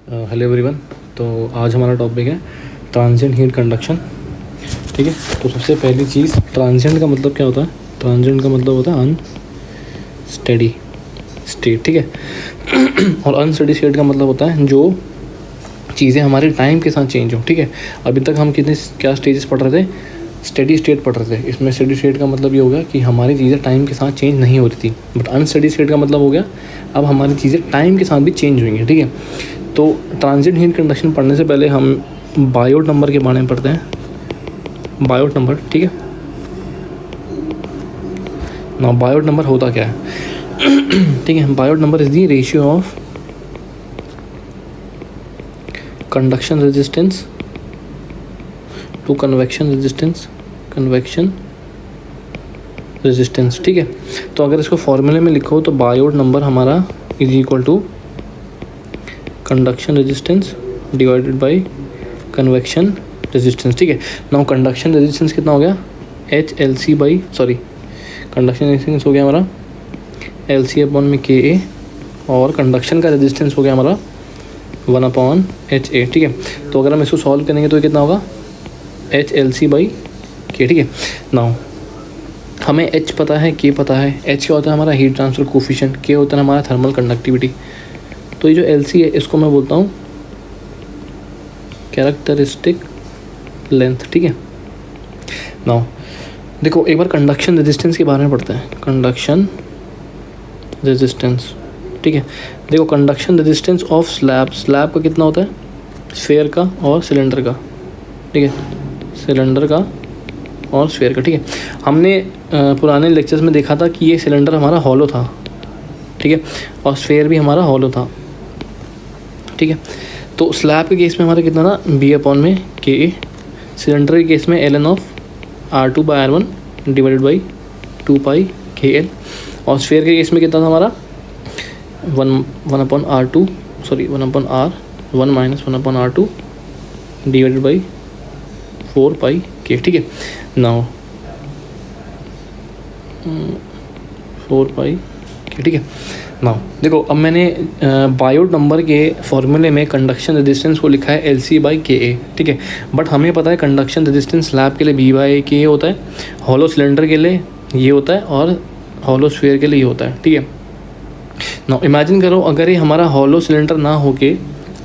Hello everyone. तो आज हमारा टॉपिक है ट्रांजिएंट हीट कंडक्शन। ठीक है, तो सबसे पहली चीज़, ट्रांजिएंट का मतलब क्या होता है? ट्रांजिएंट का मतलब होता है अनस्टेडी स्टेट। ठीक है और अनस्टेडी स्टेट का मतलब होता है जो चीज़ें हमारे टाइम के साथ चेंज हो। ठीक है, अभी तक हम क्या स्टेजेस पढ़ रहे थे? स्टेडी स्टेट पढ़ रहे थे। इसमें स्टेडी स्टेट का मतलब ये हो गया कि हमारी चीज़ें टाइम के साथ चेंज नहीं हो रही थी, बट अनस्टेडी स्टेट का मतलब हो गया अब हमारी चीज़ें टाइम के साथ भी चेंज हुई हैं। ठीक है, तो ट्रांजिएंट हीट कंडक्शन पढ़ने से पहले हम बायोट नंबर के बारे में पढ़ते हैं। बायोट नंबर, ठीक है ना। बायोट नंबर होता क्या है? ठीक है, Biot number is the ratio of conduction resistance to convection resistance. ठीक है, तो अगर इसको फॉर्मूले में लिखो तो बायोट नंबर हमारा is equal to conduction resistance divided by convection resistance. ठीक है, नाउ कंडक्शन रेजिस्टेंस कितना हो गया? कंडक्शन रेजिस्टेंस हो गया हमारा LC अपॉन में KA, और कंडक्शन का रेजिस्टेंस हो गया हमारा 1/HA। ठीक है, तो अगर हम इसको सॉल्व करेंगे तो ये कितना होगा? HLC/K। ठीक है, नाउ हमें H पता है, K पता है। H क्या होता है? हमारा हीट ट्रांसफर कोफिशिएंट। K होता है हमारा थर्मल कंडक्टिविटी। तो ये जो LC है इसको मैं बोलता हूँ कैरेक्टरिस्टिक लेंथ। ठीक है, नाउ देखो एक बार कंडक्शन रेजिस्टेंस के बारे में पढ़ते हैं। कंडक्शन रेजिस्टेंस, ठीक है, देखो कंडक्शन रेजिस्टेंस ऑफ स्लैब का कितना होता है? स्फेयर का और सिलेंडर का। ठीक है, सिलेंडर का और स्फेयर का। ठीक है, हमने पुराने लेक्चर्स में देखा था कि ये सिलेंडर हमारा हॉलो था। ठीक है, और स्फेयर भी हमारा हॉलो था। ठीक है, तो स्लैब के केस में हमारा कितना था? B अपॉन में KA। सिलेंडर के केस में ln of R2/R1 divided by 2πKL। और स्फेयर के केस में कितना था हमारा? 1/R1 minus 1/R2 divided by 4πK। ठीक है, नाउ 4πK। ठीक है, नाउ देखो अब मैंने बायोट नंबर के फॉर्मूले में कंडक्शन रेजिस्टेंस को लिखा है LC/KA। ठीक है, बट हमें पता है कंडक्शन रेजिस्टेंस स्लैब के लिए B/KA होता है, हॉलो सिलेंडर के लिए ये होता है, और हॉलो स्फीयर के लिए ये होता है। ठीक है, नाउ इमेजिन करो अगर ये हमारा हॉलो सिलेंडर ना होके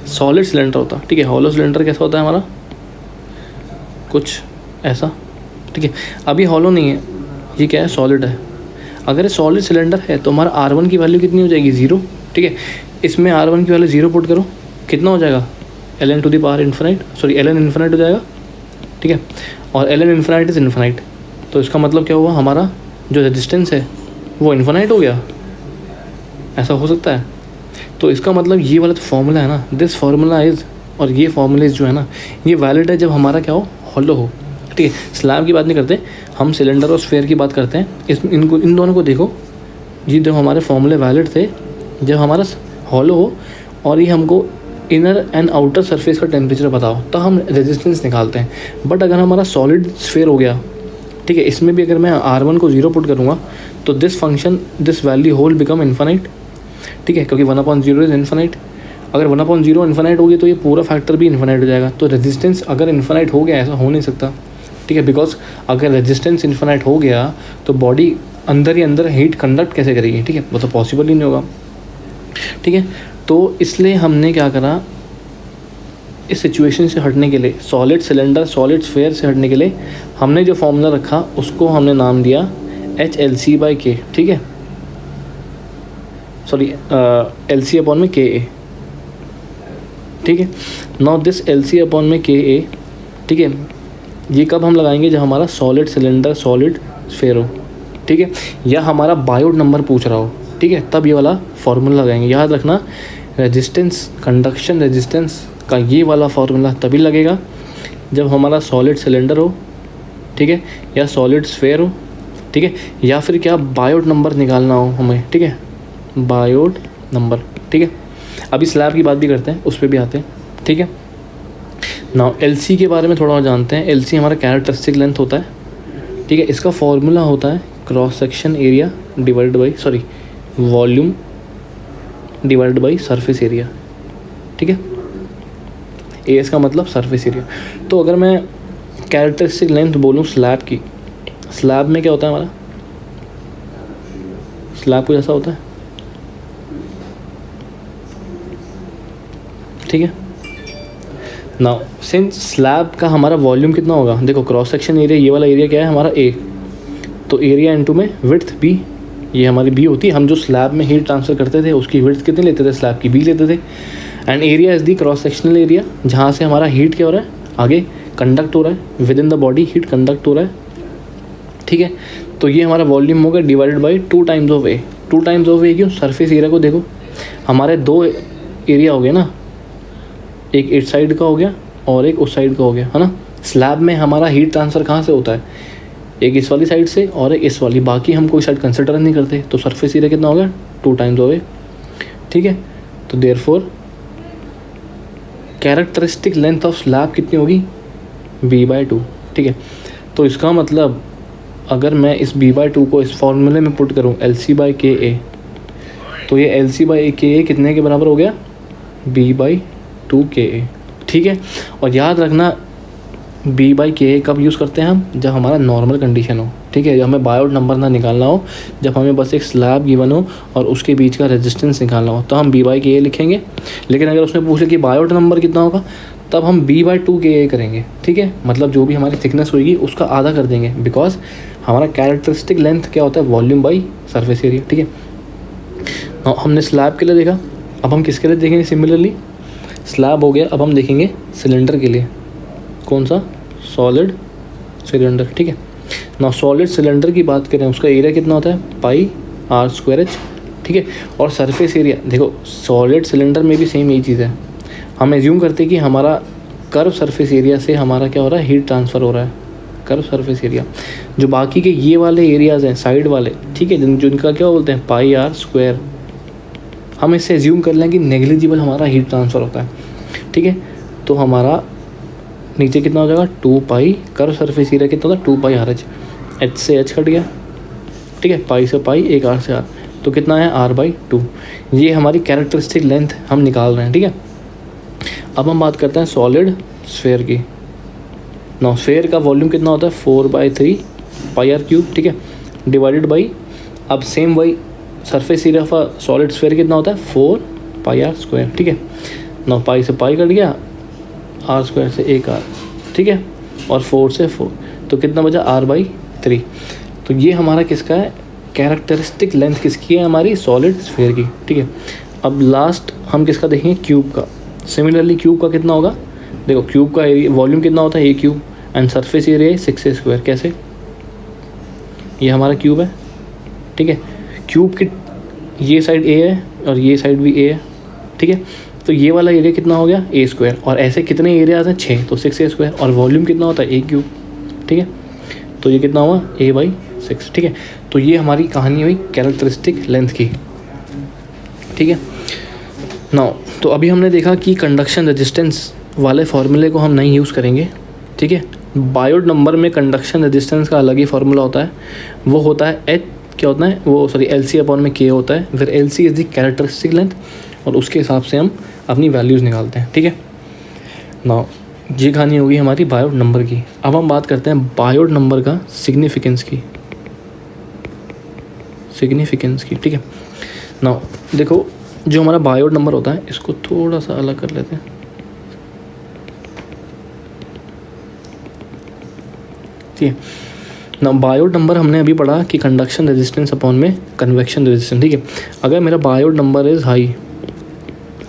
सॉलिड सिलेंडर होता। ठीक है, हॉलो सिलेंडर कैसा होता है हमारा? कुछ ऐसा। ठीक है, अभी हॉलो नहीं है, ये क्या है? सॉलिड है। अगर ये सॉलिड सिलेंडर है तो हमारा R1 की वैल्यू कितनी हो जाएगी? 0। ठीक है, इसमें R1 की वैल्यू 0 पुट करो, कितना हो जाएगा? ln to the power infinite, ln infinite हो जाएगा। ठीक है, और ln इन्फिनाइट इज़ इन्फिनाइट, तो इसका मतलब क्या हुआ? हमारा जो रेजिस्टेंस है वो इन्फिनाइट हो गया। ऐसा हो सकता है? तो इसका मतलब ये वाला जो फॉर्मूला है ना, दिस फार्मूला इज़, और ये फार्मूलेज जो है ना, ये वैलिड है जब हमारा क्या हो? हॉलो हो। ठीक है, स्लैब की बात नहीं करते हम, सिलेंडर और स्फेयर की बात करते हैं। इन दोनों को देखो, ये जो हमारे फॉर्मूले वैलिड थे जब हमारा हॉलो हो, और ये हमको इनर एंड आउटर सरफेस का टेम्परेचर बताओ, तो हम रेजिस्टेंस निकालते हैं। बट अगर हमारा सॉलिड स्फेयर हो गया, ठीक है, इसमें भी अगर मैं R1 को 0 पुट करूँगा तो this value whole become infinite. ठीक है, क्योंकि 1/0 इज़ इन्फिनाइट। अगर 1/0 इन्फिनाइट होगी तो ये पूरा फैक्टर भी इन्फिनाइट हो जाएगा। तो रेजिस्टेंस अगर इन्फिनाइट हो गया, ऐसा हो नहीं सकता। ठीक है, बिकॉज अगर रेजिस्टेंस इन्फिनाइट हो गया तो बॉडी अंदर ही अंदर हीट कंडक्ट कैसे करेगी? ठीक है, वो तो पॉसिबल ही नहीं होगा। ठीक है, तो इसलिए हमने क्या करा, इस सिचुएशन से हटने के लिए, सॉलिड सिलेंडर सॉलिड स्फेयर से हटने के लिए हमने जो फॉर्मूला रखा उसको हमने नाम दिया HLC/K। ठीक है, LC अपॉन में KA। ठीक है, नाउ दिस LC अपॉन में KA, ठीक है, ये कब हम लगाएंगे? जब हमारा सॉलिड सिलेंडर सॉलिड स्फेयर हो। ठीक है, या हमारा बायोट नंबर पूछ रहा हो। ठीक है, तब ये वाला फार्मूला लगाएंगे। याद रखना, रेजिस्टेंस, कंडक्शन रेजिस्टेंस का ये वाला फार्मूला तभी लगेगा जब हमारा सॉलिड सिलेंडर हो। ठीक है, या सॉलिड स्फेयर हो। ठीक है, या फिर क्या बायोट नंबर निकालना हो हमें। ठीक है, बायोट नंबर। ठीक है, अभी स्लैब की बात भी करते हैं, उस पर भी आते हैं। ठीक है, नाउ LC के बारे में थोड़ा और जानते हैं। LC हमारा कैरेक्टरिस्टिक लेंथ होता है। ठीक है, इसका फॉर्मूला होता है cross section area divided by volume divided by surface area. ठीक है, एस का मतलब सरफेस एरिया। तो अगर मैं कैरेक्टरिस्टिक लेंथ बोलूँ स्लैब की, स्लैब में क्या होता है हमारा, स्लैब को जैसा होता है, ठीक है। नाउ सिंस स्लैब का हमारा वॉल्यूम कितना होगा, देखो क्रॉस सेक्शन एरिया, ये वाला एरिया क्या है हमारा ए, तो एरिया इनटू में विड्थ बी, ये हमारी बी होती है। हम जो स्लैब में हीट ट्रांसफ़र करते थे उसकी विड्थ कितनी लेते थे, स्लैब की बी लेते थे। And area is the cross sectional area, जहाँ से हमारा हीट क्या हो रहा है, आगे कंडक्ट हो रहा है, with in the body heat conduct हो रहा है, ठीक है। तो ये हमारा वॉल्यूम होगा divided by 2 times of a. 2 times of a क्यों, सरफेस एरिया को देखो, हमारे 2 एरिया हो गए ना, एक इस साइड का हो गया और एक उस साइड का हो गया, है ना। स्लैब में हमारा हीट ट्रांसफ़र कहाँ से होता है, एक इस वाली साइड से और एक इस वाली, बाकी हम कोई साइड कंसिडर नहीं करते। तो सरफेस एरिया कितना हो गया, 2 टाइम्स ऑफ ए, ठीक है। तो therefore characteristic length of slab कितनी होगी, b/2, ठीक है। तो इसका मतलब अगर मैं इस b/2 को इस फॉर्मूले में पुट करूँ LC/KA, तो ये LC/KA कितने के बराबर हो गया, b/2 KA, ठीक है। और याद रखना b/KA कब यूज़ करते हैं हम, जब हमारा नॉर्मल कंडीशन हो, ठीक है, जब हमें बायोट नंबर ना निकालना हो, जब हमें बस एक स्लैब गिवन हो और उसके बीच का रेजिस्टेंस निकालना हो, तो हम b/KA लिखेंगे। लेकिन अगर उसने पूछे कि बायोट नंबर कितना होगा, तब हम b/2 KA करेंगे, ठीक है। मतलब जो भी हमारी थिकनेस होगी उसका आधा कर देंगे, बिकॉज हमारा कैरेक्टरिस्टिक लेंथ क्या होता है, वॉल्यूम बाई सरफेस एरिया, ठीक है। हमने स्लैब के लिए देखा, अब हम किसके लिए देखेंगे, सिमिलरली स्लैब हो गया, अब हम देखेंगे सिलेंडर के लिए, कौन सा, सॉलिड सिलेंडर, ठीक है ना। सॉलिड सिलेंडर की बात करें, उसका एरिया कितना होता है, πr²h, ठीक है। और सरफेस एरिया देखो, सॉलिड सिलेंडर में भी सेम यही चीज़ है। हम एज्यूम करते हैं कि हमारा कर्व सरफेस एरिया से हमारा क्या हो रहा है, हीट ट्रांसफ़र हो रहा है, कर्व सरफेस एरिया। जो बाकी के ये वाले एरियाज़ हैं साइड वाले, ठीक है, जिनका क्या बोलते हैं πr², हम इससे एज्यूम कर लें कि नेग्लिजिबल हमारा हीट ट्रांसफ़र होता है, ठीक है। तो हमारा नीचे कितना हो जाएगा, 2π, कर्व सरफेस एरिया कितना होता है 2πRh, h से h कट गया, ठीक है, पाई से पाई, एक r से r, तो कितना है r/2। ये हमारी कैरेक्टरिस्टिक लेंथ हम निकाल रहे हैं, ठीक है। अब हम बात करते हैं सॉलिड स्फेयर की। नाउ स्फेयर का वॉल्यूम कितना होता है, 4/3πr³, ठीक है, डिवाइडेड बाई, अब सेम वही surface area of solid sphere कितना होता है, 4πr², ठीक है। नाउ पाई से पाई कट गया, r² से एक r, ठीक है, और 4 से 4, तो कितना बचा r/3। तो ये हमारा किसका है, कैरेक्टरिस्टिक लेंथ किसकी है, हमारी सॉलिड स्फेयर की, ठीक है। अब लास्ट हम किसका देखेंगे, क्यूब का। सिमिलरली क्यूब का कितना होगा, देखो क्यूब का एरिया वॉल्यूम कितना होता है, a³ एंड सरफेस एरिया है 6a²। कैसे, ये हमारा क्यूब है, ठीक है। क्यूब की ये साइड a है और ये साइड भी a है, ठीक है। तो ये वाला एरिया कितना हो गया, a², और ऐसे कितने एरियाज हैं, 6, तो 6a², और वॉल्यूम कितना होता है, a³, ठीक है। तो ये कितना हुआ, a/6, ठीक है। तो ये हमारी कहानी हुई कैरेक्टरिस्टिक लेंथ की, ठीक है। नाउ तो अभी हमने देखा कि कंडक्शन रेजिस्टेंस वाले फार्मूले को हम नहीं यूज़ करेंगे, ठीक है। बायोट नंबर में कंडक्शन रेजिस्टेंस का अलग ही फार्मूला होता है, वो होता है h, क्या होता है वो, सॉरी LC/K होता है, फिर LC is the characteristic length, और उसके हिसाब से हम अपनी वैल्यूज़ निकालते हैं, ठीक है। नाउ ये कहानी होगी हमारी बायोट नंबर की। अब हम बात करते हैं बायोट नंबर का सिग्निफिकेंस की, ठीक है। नाउ देखो, जो हमारा बायोट नंबर होता है, इसको थोड़ा सा अलग कर लेते हैं, ठीक है ना। बायोट नंबर हमने अभी पढ़ा कि कंडक्शन रेजिस्टेंस अपॉन में कन्वेक्शन रेजिस्टेंस, ठीक है। अगर मेरा बायोट नंबर इज़ हाई,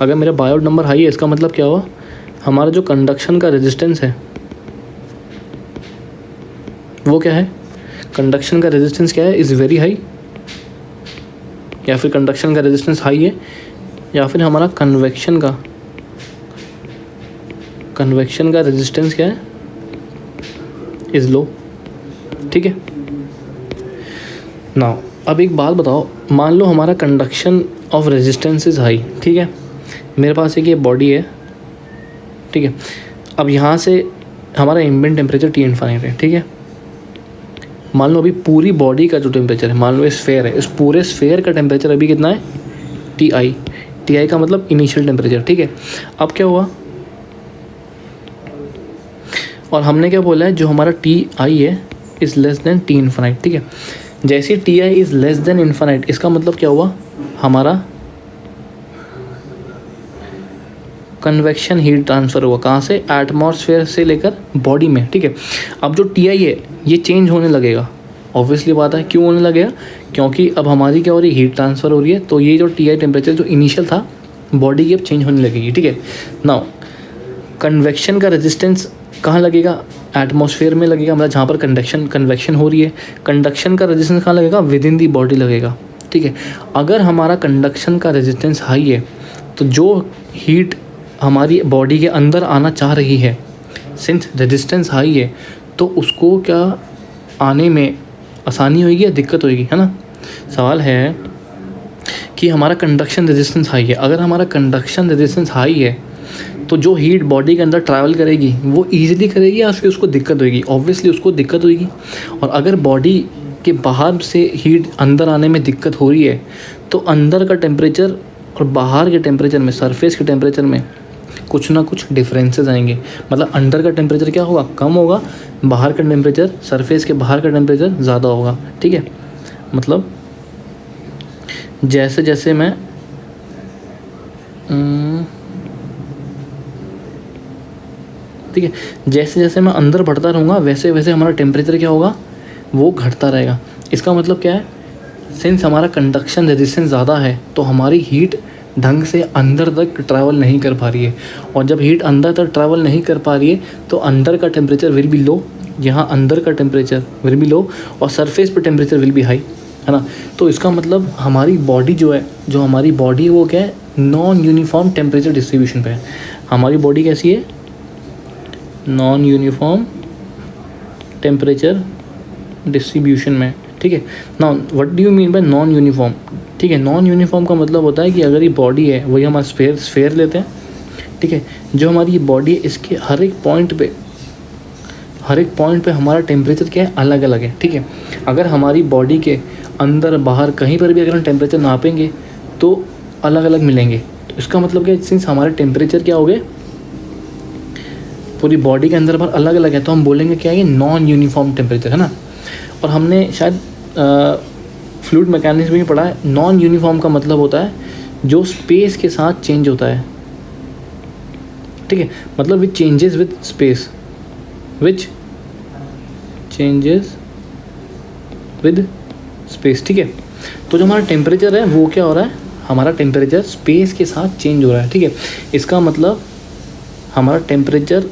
अगर मेरा बायोट नंबर हाई है, इसका मतलब क्या हुआ, हमारा जो कंडक्शन का रेजिस्टेंस है वो क्या है, कंडक्शन का रेजिस्टेंस क्या है, इज़ वेरी हाई, या फिर कंडक्शन का रेजिस्टेंस हाई है, या फिर हमारा कन्वेक्शन का रेजिस्टेंस क्या है, इज़ लो, ठीक है। नाउ अब एक बात बताओ, मान लो हमारा conduction of resistance is high, ठीक है। मेरे पास एक ये बॉडी है, ठीक है। अब यहाँ से हमारा एम्बिएंट टेम्परेचर T∞ है, ठीक है। मान लो अभी पूरी बॉडी का जो टेम्परेचर है, मान लो स्फेयर है, इस पूरे स्फेयर का टेम्परेचर अभी कितना है, Ti का मतलब इनिशियल टेम्परेचर, ठीक है। अब क्या हुआ, और हमने क्या बोला है, जो हमारा टी आई है is less then T infinite, ठीक है। जैसे T I is less then infinite, इसका मतलब क्या हुआ, हमारा कन्वेक्शन हीट ट्रांसफ़र हुआ कहाँ से, एटमॉस्फेयर से लेकर बॉडी में, ठीक है। अब जो टी आई है ये चेंज होने लगेगा, ऑब्वियसली बात है, क्यों होने लगेगा, क्योंकि अब हमारी क्या हो रही है, हीट ट्रांसफ़र हो रही है। तो ये जो टी आई टेम्परेचर जो इनिशियल था बॉडी की अब चेंज होने लगेगी, ठीक है। नाउ कन्वेक्शन का रेजिस्टेंस कहाँ लगेगा, एटमॉस्फेयर में लगेगा, मतलब जहाँ पर कन्वेक्शन हो रही है। कंडक्शन का रेजिस्टेंस कहाँ लगेगा, विद इन दी बॉडी लगेगा, ठीक है। अगर हमारा कंडक्शन का रेजिस्टेंस हाई है तो जो हीट हमारी बॉडी के अंदर आना चाह रही है, सिंस रेजिस्टेंस हाई है, तो उसको क्या आने में आसानी होगी या दिक्कत होगी, है ना। सवाल है कि हमारा कंडक्शन रेजिस्टेंस हाई है। अगर हमारा कंडक्शन रेजिस्टेंस हाई है तो जो हीट बॉडी के अंदर ट्रैवल करेगी वो ईजिली करेगी या फिर उसको दिक्कत होगी, ऑब्वियसली उसको दिक्कत होगी। और अगर बॉडी के बाहर से हीट अंदर आने में दिक्कत हो रही है तो अंदर का टेम्परेचर और बाहर के टेम्परेचर में, सरफेस के टेम्परेचर में कुछ ना कुछ डिफरेंसेस आएंगे। मतलब अंदर का टेम्परेचर क्या होगा, कम होगा, बाहर का टेम्परेचर, सरफेस के बाहर का टेम्परेचर ज़्यादा होगा, ठीक है। मतलब जैसे जैसे मैं ठीक है, जैसे जैसे मैं अंदर बढ़ता रहूँगा वैसे वैसे हमारा टेम्परेचर क्या होगा, वो घटता रहेगा। इसका मतलब क्या है, सिंस हमारा कंडक्शन रेजिस्टेंस ज़्यादा है तो हमारी हीट ढंग से अंदर तक ट्रैवल नहीं कर पा रही है। और जब हीट अंदर तक ट्रैवल नहीं कर पा रही है तो अंदर का टेम्परेचर विल बी लो, यहाँ अंदर का टेम्परेचर विल बी लो और सरफेस पर टेम्परेचर विल बी हाई, है ना। तो इसका मतलब हमारी बॉडी जो है, जो हमारी बॉडी है वो क्या है, नॉन यूनिफॉर्म टेम्परेचर डिस्ट्रीब्यूशन पे है। हमारी बॉडी कैसी है, नॉन यूनिफॉर्म टेम्परेचर डिस्ट्रीब्यूशन में, ठीक है। Now what do you mean by non uniform, ठीक है। नॉन यूनिफॉर्म का मतलब होता है कि अगर ये बॉडी है, वही हमारा स्फेयर लेते हैं, ठीक है। जो हमारी ये बॉडी है इसके हर एक पॉइंट पे हमारा टेम्परेचर क्या है, अलग अलग है, ठीक है। अगर हमारी बॉडी के अंदर बाहर कहीं पर भी अगर हम टेम्परेचर नापेंगे तो अलग अलग मिलेंगे। तो इसका मतलब क्या, सिंस हमारे टेम्परेचर क्या हो गए पूरी बॉडी के अंदर बाहर अलग अलग है, तो हम बोलेंगे क्या है, ये नॉन यूनिफॉर्म टेम्परेचर, है ना। और हमने शायद फ्लूइड मैकेनिक्स में भी पढ़ा है, नॉन यूनिफॉर्म का मतलब होता है जो स्पेस के साथ चेंज होता है, ठीक है। मतलब विच changes with space, which changes with space, ठीक है। तो जो हमारा टेम्परेचर है वो क्या हो रहा है, हमारा टेम्परेचर स्पेस के साथ चेंज हो रहा है, ठीक है। इसका मतलब हमारा temperature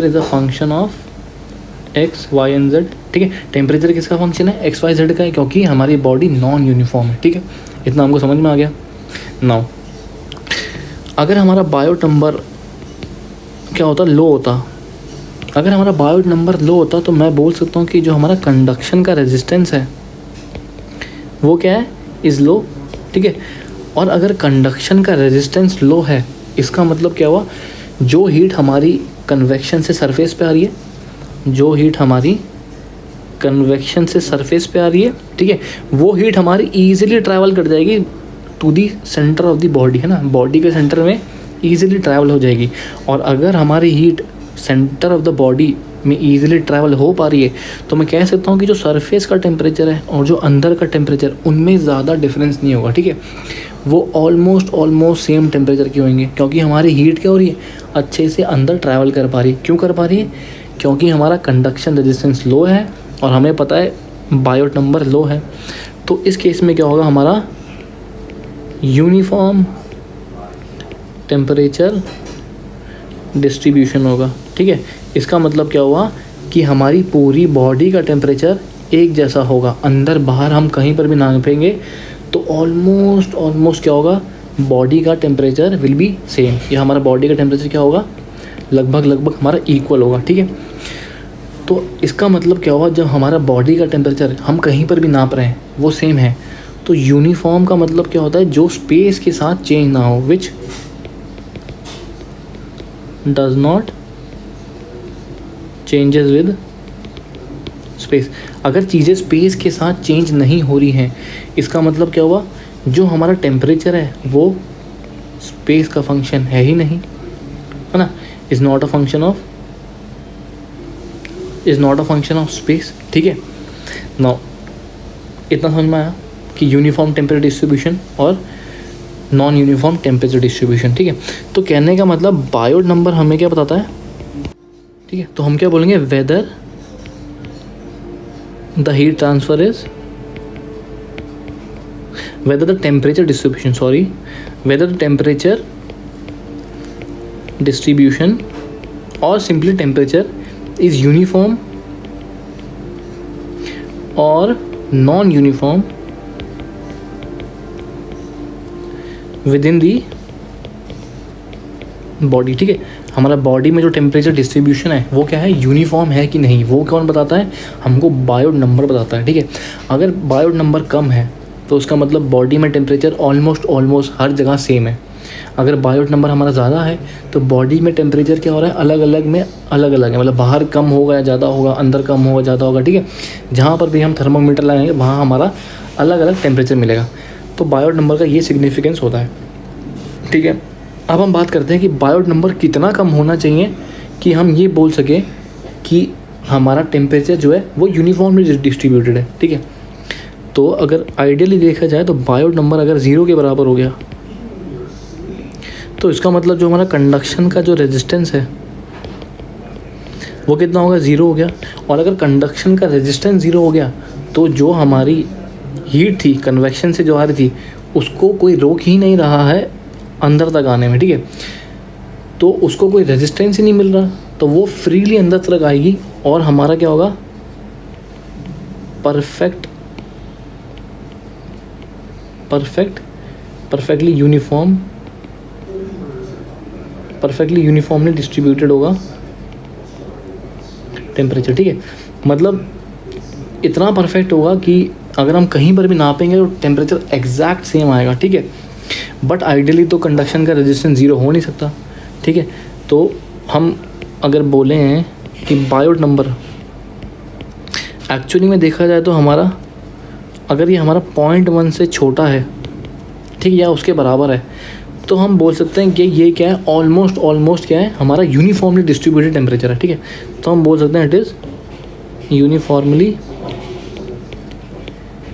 is a function of X Y and Z, ठीक है। टेम्परेचर किसका फंक्शन है, एक्स वाई जेड का है, क्योंकि हमारी बॉडी नॉन यूनिफॉर्म है, ठीक है। इतना हमको समझ में आ गया। नाउ अगर हमारा बायोट नंबर क्या होता, लो होता, अगर हमारा बायोट नंबर लो होता तो मैं बोल सकता हूँ कि जो हमारा कंडक्शन का रेजिस्टेंस है वो क्या है, इज़ लो, ठीक है। और अगर कंडक्शन का रेजिस्टेंस लो है इसका मतलब क्या हुआ, जो हीट हमारी कन्वेक्शन से सरफेस पे आ रही है, जो हीट हमारी कन्वेक्शन से सरफेस पे आ रही है, ठीक है, वो हीट हमारी ईजिली ट्रैवल कर जाएगी to the centre of the body, है ना। बॉडी के सेंटर में ईजिली ट्रैवल हो जाएगी। और अगर हमारी heat centre of the body में ईजिली ट्रैवल हो पा रही है तो मैं कह सकता हूँ कि जो सरफेस का टेम्परेचर है और जो अंदर का टेम्परेचर उनमें ज़्यादा डिफरेंस नहीं होगा, ठीक है। वो ऑलमोस्ट सेम टेम्परेचर के होंगे, क्योंकि हमारी हीट क्या हो रही है, अच्छे से अंदर ट्रैवल कर पा रही है। क्यों कर पा रही है, क्योंकि हमारा कंडक्शन रेजिस्टेंस लो है और हमें पता है बायोट नंबर लो है। तो इस केस में क्या होगा, हमारा यूनिफॉर्म टेम्परेचर डिस्ट्रीब्यूशन होगा, ठीक है। इसका मतलब क्या हुआ कि हमारी पूरी बॉडी का टेम्परेचर एक जैसा होगा, अंदर बाहर हम कहीं पर भी नापेंगे तो ऑलमोस्ट क्या होगा, बॉडी का टेम्परेचर विल बी सेम, या हमारा बॉडी का टेम्परेचर क्या होगा, लगभग हमारा इक्वल होगा, ठीक है। तो इसका मतलब क्या हुआ, जब हमारा बॉडी का टेम्परेचर हम कहीं पर भी नाप रहे हैं वो सेम है, तो यूनिफॉर्म का मतलब क्या होता है, जो स्पेस के साथ चेंज ना हो, which does not changes with space. अगर चीज़ें स्पेस के साथ चेंज नहीं हो रही हैं इसका मतलब क्या हुआ, जो हमारा टेम्परेचर है वो स्पेस का फंक्शन है ही नहीं, है ना, is not a function of is not a function of space, ठीक है। नाउ इतना समझ में आया कि यूनिफॉर्म टेम्परेचर डिस्ट्रीब्यूशन और नॉन यूनिफॉर्म टेम्परेचर डिस्ट्रीब्यूशन, ठीक है। तो कहने का मतलब बायोट नंबर हमें क्या बताता है, ठीक है। तो हम क्या बोलेंगे, whether the heat transfer is, whether the temperature distribution, whether the temperature distribution or simply temperature is uniform or non-uniform within the body, ठीक है। हमारा बॉडी में जो टेम्परेचर डिस्ट्रीब्यूशन है वो क्या है, यूनिफॉर्म है कि नहीं, वो कौन बताता है, हमको बायोट नंबर बताता है, ठीक है। अगर बायोट नंबर कम है तो उसका मतलब बॉडी में टेम्परेचर ऑलमोस्ट हर जगह सेम है। अगर बायोट नंबर हमारा ज़्यादा है तो बॉडी में टेम्परेचर क्या हो रहा है, अलग अलग है, मतलब बाहर कम होगा या ज़्यादा होगा, अंदर कम होगा ज़्यादा होगा, ठीक है। जहाँ पर भी हम थर्मोमीटर लगाएंगे वहाँ हमारा अलग अलग टेम्परेचर मिलेगा। तो बायोट नंबर का ये सिग्निफिकेंस होता है, ठीक है। अब हम बात करते हैं कि बायोट नंबर कितना कम होना चाहिए कि हम ये बोल सकें कि हमारा टेम्परेचर जो है वो यूनिफॉर्मली डिस्ट्रीब्यूटेड है, ठीक है। तो अगर आइडियली देखा जाए तो बायोट नंबर अगर 0 के बराबर हो गया तो इसका मतलब जो हमारा कंडक्शन का जो रेजिस्टेंस है वो कितना होगा, 0 हो गया। और अगर कंडक्शन का रेजिस्टेंस 0 हो गया तो जो हमारी हीट थी कन्वेक्शन से जो आ रही थी उसको कोई रोक ही नहीं रहा है अंदर तक आने में, ठीक है। तो उसको कोई रेजिस्टेंस ही नहीं मिल रहा तो वो फ्रीली अंदर तक आएगी और हमारा क्या होगा, परफेक्टली यूनिफॉर्मली डिस्ट्रीब्यूटेड होगा टेम्परेचर, ठीक है। मतलब इतना परफेक्ट होगा कि अगर हम कहीं पर भी नापेंगे तो टेम्परेचर एग्जैक्ट सेम आएगा, ठीक है। बट आइडियली तो कंडक्शन का रेजिस्टेंस 0 हो नहीं सकता, ठीक है। तो हम अगर बोले हैं कि बायोट नंबर एक्चुअली में देखा जाए तो हमारा, अगर ये हमारा 0.1 से छोटा है, ठीक, या उसके बराबर है, तो हम बोल सकते हैं कि ये क्या है, ऑलमोस्ट क्या है, हमारा यूनिफॉर्मली डिस्ट्रीब्यूटेड टेम्परेचर है, ठीक है। तो हम बोल सकते हैं इट इज़ यूनिफॉर्मली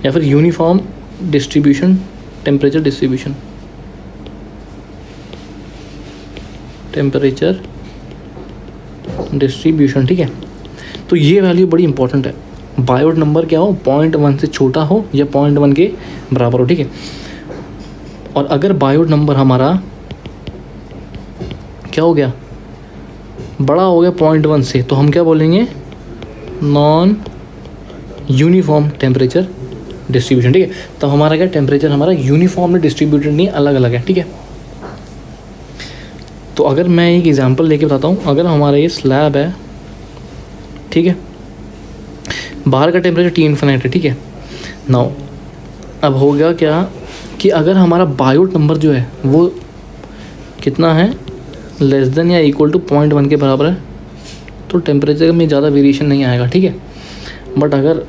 या फिर यूनिफॉर्म डिस्ट्रीब्यूशन टेम्परेचर डिस्ट्रीब्यूशन, ठीक है। तो ये वैल्यू बड़ी इंपॉर्टेंट है, बायोट नंबर क्या हो, 0.1 से छोटा हो या 0.1 के बराबर हो, ठीक है। और अगर बायोट नंबर हमारा क्या हो गया, बड़ा हो गया 0.1 से, तो हम क्या बोलेंगे, नॉन यूनिफॉर्म टेम्परेचर डिस्ट्रीब्यूशन, ठीक है। तो हमारा क्या, टेम्परेचर हमारा यूनिफॉर्मली डिस्ट्रीब्यूटेड नहीं, अलग अलग है, ठीक है। तो अगर मैं एक एग्जांपल लेके बताता हूँ, अगर हमारा ये स्लैब है, ठीक है, बाहर का टेम्परेचर T इन्फिनिट है, ठीक है। नाउ अब हो गया क्या कि अगर हमारा बायोट नंबर जो है वो कितना है, लेस देन या इक्वल टू 0.1 के बराबर है, तो टेम्परेचर में ज़्यादा वेरिएशन नहीं आएगा, ठीक है। बट अगर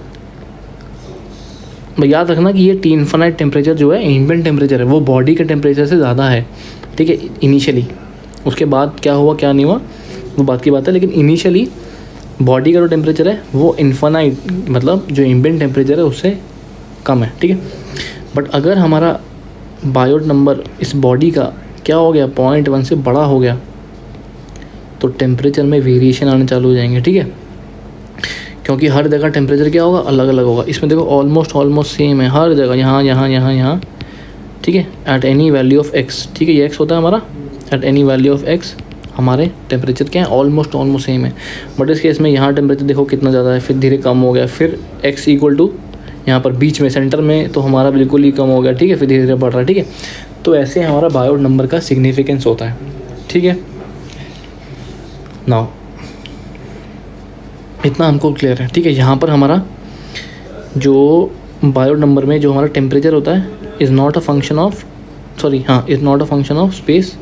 याद रखना कि ये T इन्फिनिट टेम्परेचर जो है, एम्बिएंट टेम्परेचर है, वो बॉडी के टेम्परेचर से ज़्यादा है, ठीक है, इनिशियली। उसके बाद क्या हुआ क्या नहीं हुआ वो बात की बात है, लेकिन इनिशियली बॉडी का जो टेम्परेचर है वो इन्फिनिट, मतलब जो एम्बिएंट टेम्परेचर है उससे कम है, ठीक है। बट अगर हमारा बायोट नंबर इस बॉडी का क्या हो गया, 0.1 से बड़ा हो गया, तो टेम्परेचर में वेरिएशन आने चालू हो जाएंगे, ठीक है। क्योंकि हर जगह टेम्परेचर क्या होगा, अलग अलग होगा। इसमें देखो ऑलमोस्ट सेम है हर जगह, यहाँ, ठीक है, at any value of x, ठीक है, ये x होता है हमारा, at any value of x हमारे टेम्परेचर क्या है, ऑलमोस्ट सेम है। बट इस केस में यहाँ टेम्परेचर देखो कितना ज़्यादा है, फिर धीरे कम हो गया, फिर x इक्वल टू यहाँ पर बीच में सेंटर में तो हमारा बिल्कुल ही कम हो गया, ठीक है, फिर धीरे धीरे बढ़ रहा है, ठीक है। तो ऐसे हमारा बायोट नंबर का सिग्निफिकेंस होता है, ठीक है। नाउ इतना हमको क्लियर है, ठीक है। यहाँ पर हमारा जो बायोट नंबर में जो हमारा टेम्परेचर होता है is not a function of space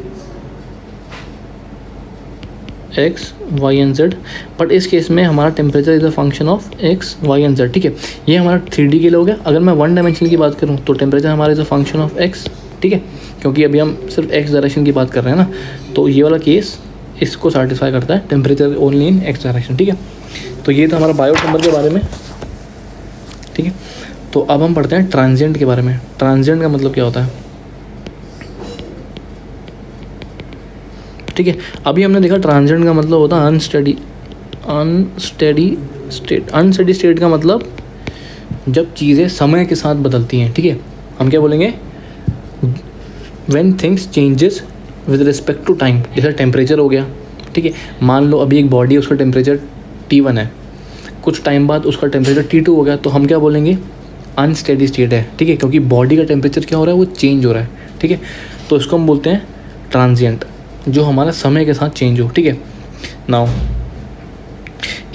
x, y and z, but इस केस में हमारा temperature is a function of x, y and z, ठीक है। ये हमारा 3D के लिए हो गया। अगर मैं 1 डायमेंशन की बात करूँ तो टेम्परेचर हमारा is a function of x, ठीक है, क्योंकि अभी हम सिर्फ x डायरेक्शन की बात कर रहे हैं ना। तो ये वाला केस इसको सेटिस्फाई करता है, temperature only in x direction, ठीक है। तो ये था हमारा बायोट नंबर के बारे में, ठीक है। तो अब हम पढ़ते हैं ट्रांजिएंट के बारे में। ट्रांजिएंट का मतलब क्या होता है, ठीक है। अभी हमने देखा ट्रांजिएंट का मतलब होता है अनस्टेडी स्टेट। अनस्टेडी स्टेट का मतलब जब चीज़ें समय के साथ बदलती हैं, ठीक है। हम क्या बोलेंगे, when things changes with respect to time. जैसे टेम्परेचर हो गया, ठीक है। मान लो अभी एक बॉडी है, उसका टेम्परेचर T1 है, कुछ टाइम बाद उसका टेम्परेचर T2 हो गया, तो हम क्या बोलेंगे, अनस्टेडी स्टेट है, ठीक है। क्योंकि बॉडी का टेम्परेचर क्या हो रहा है, वो चेंज हो रहा है, ठीक है। तो इसको हम बोलते हैं ट्रांजिएंट, जो हमारा समय के साथ चेंज हो, ठीक है। नाउ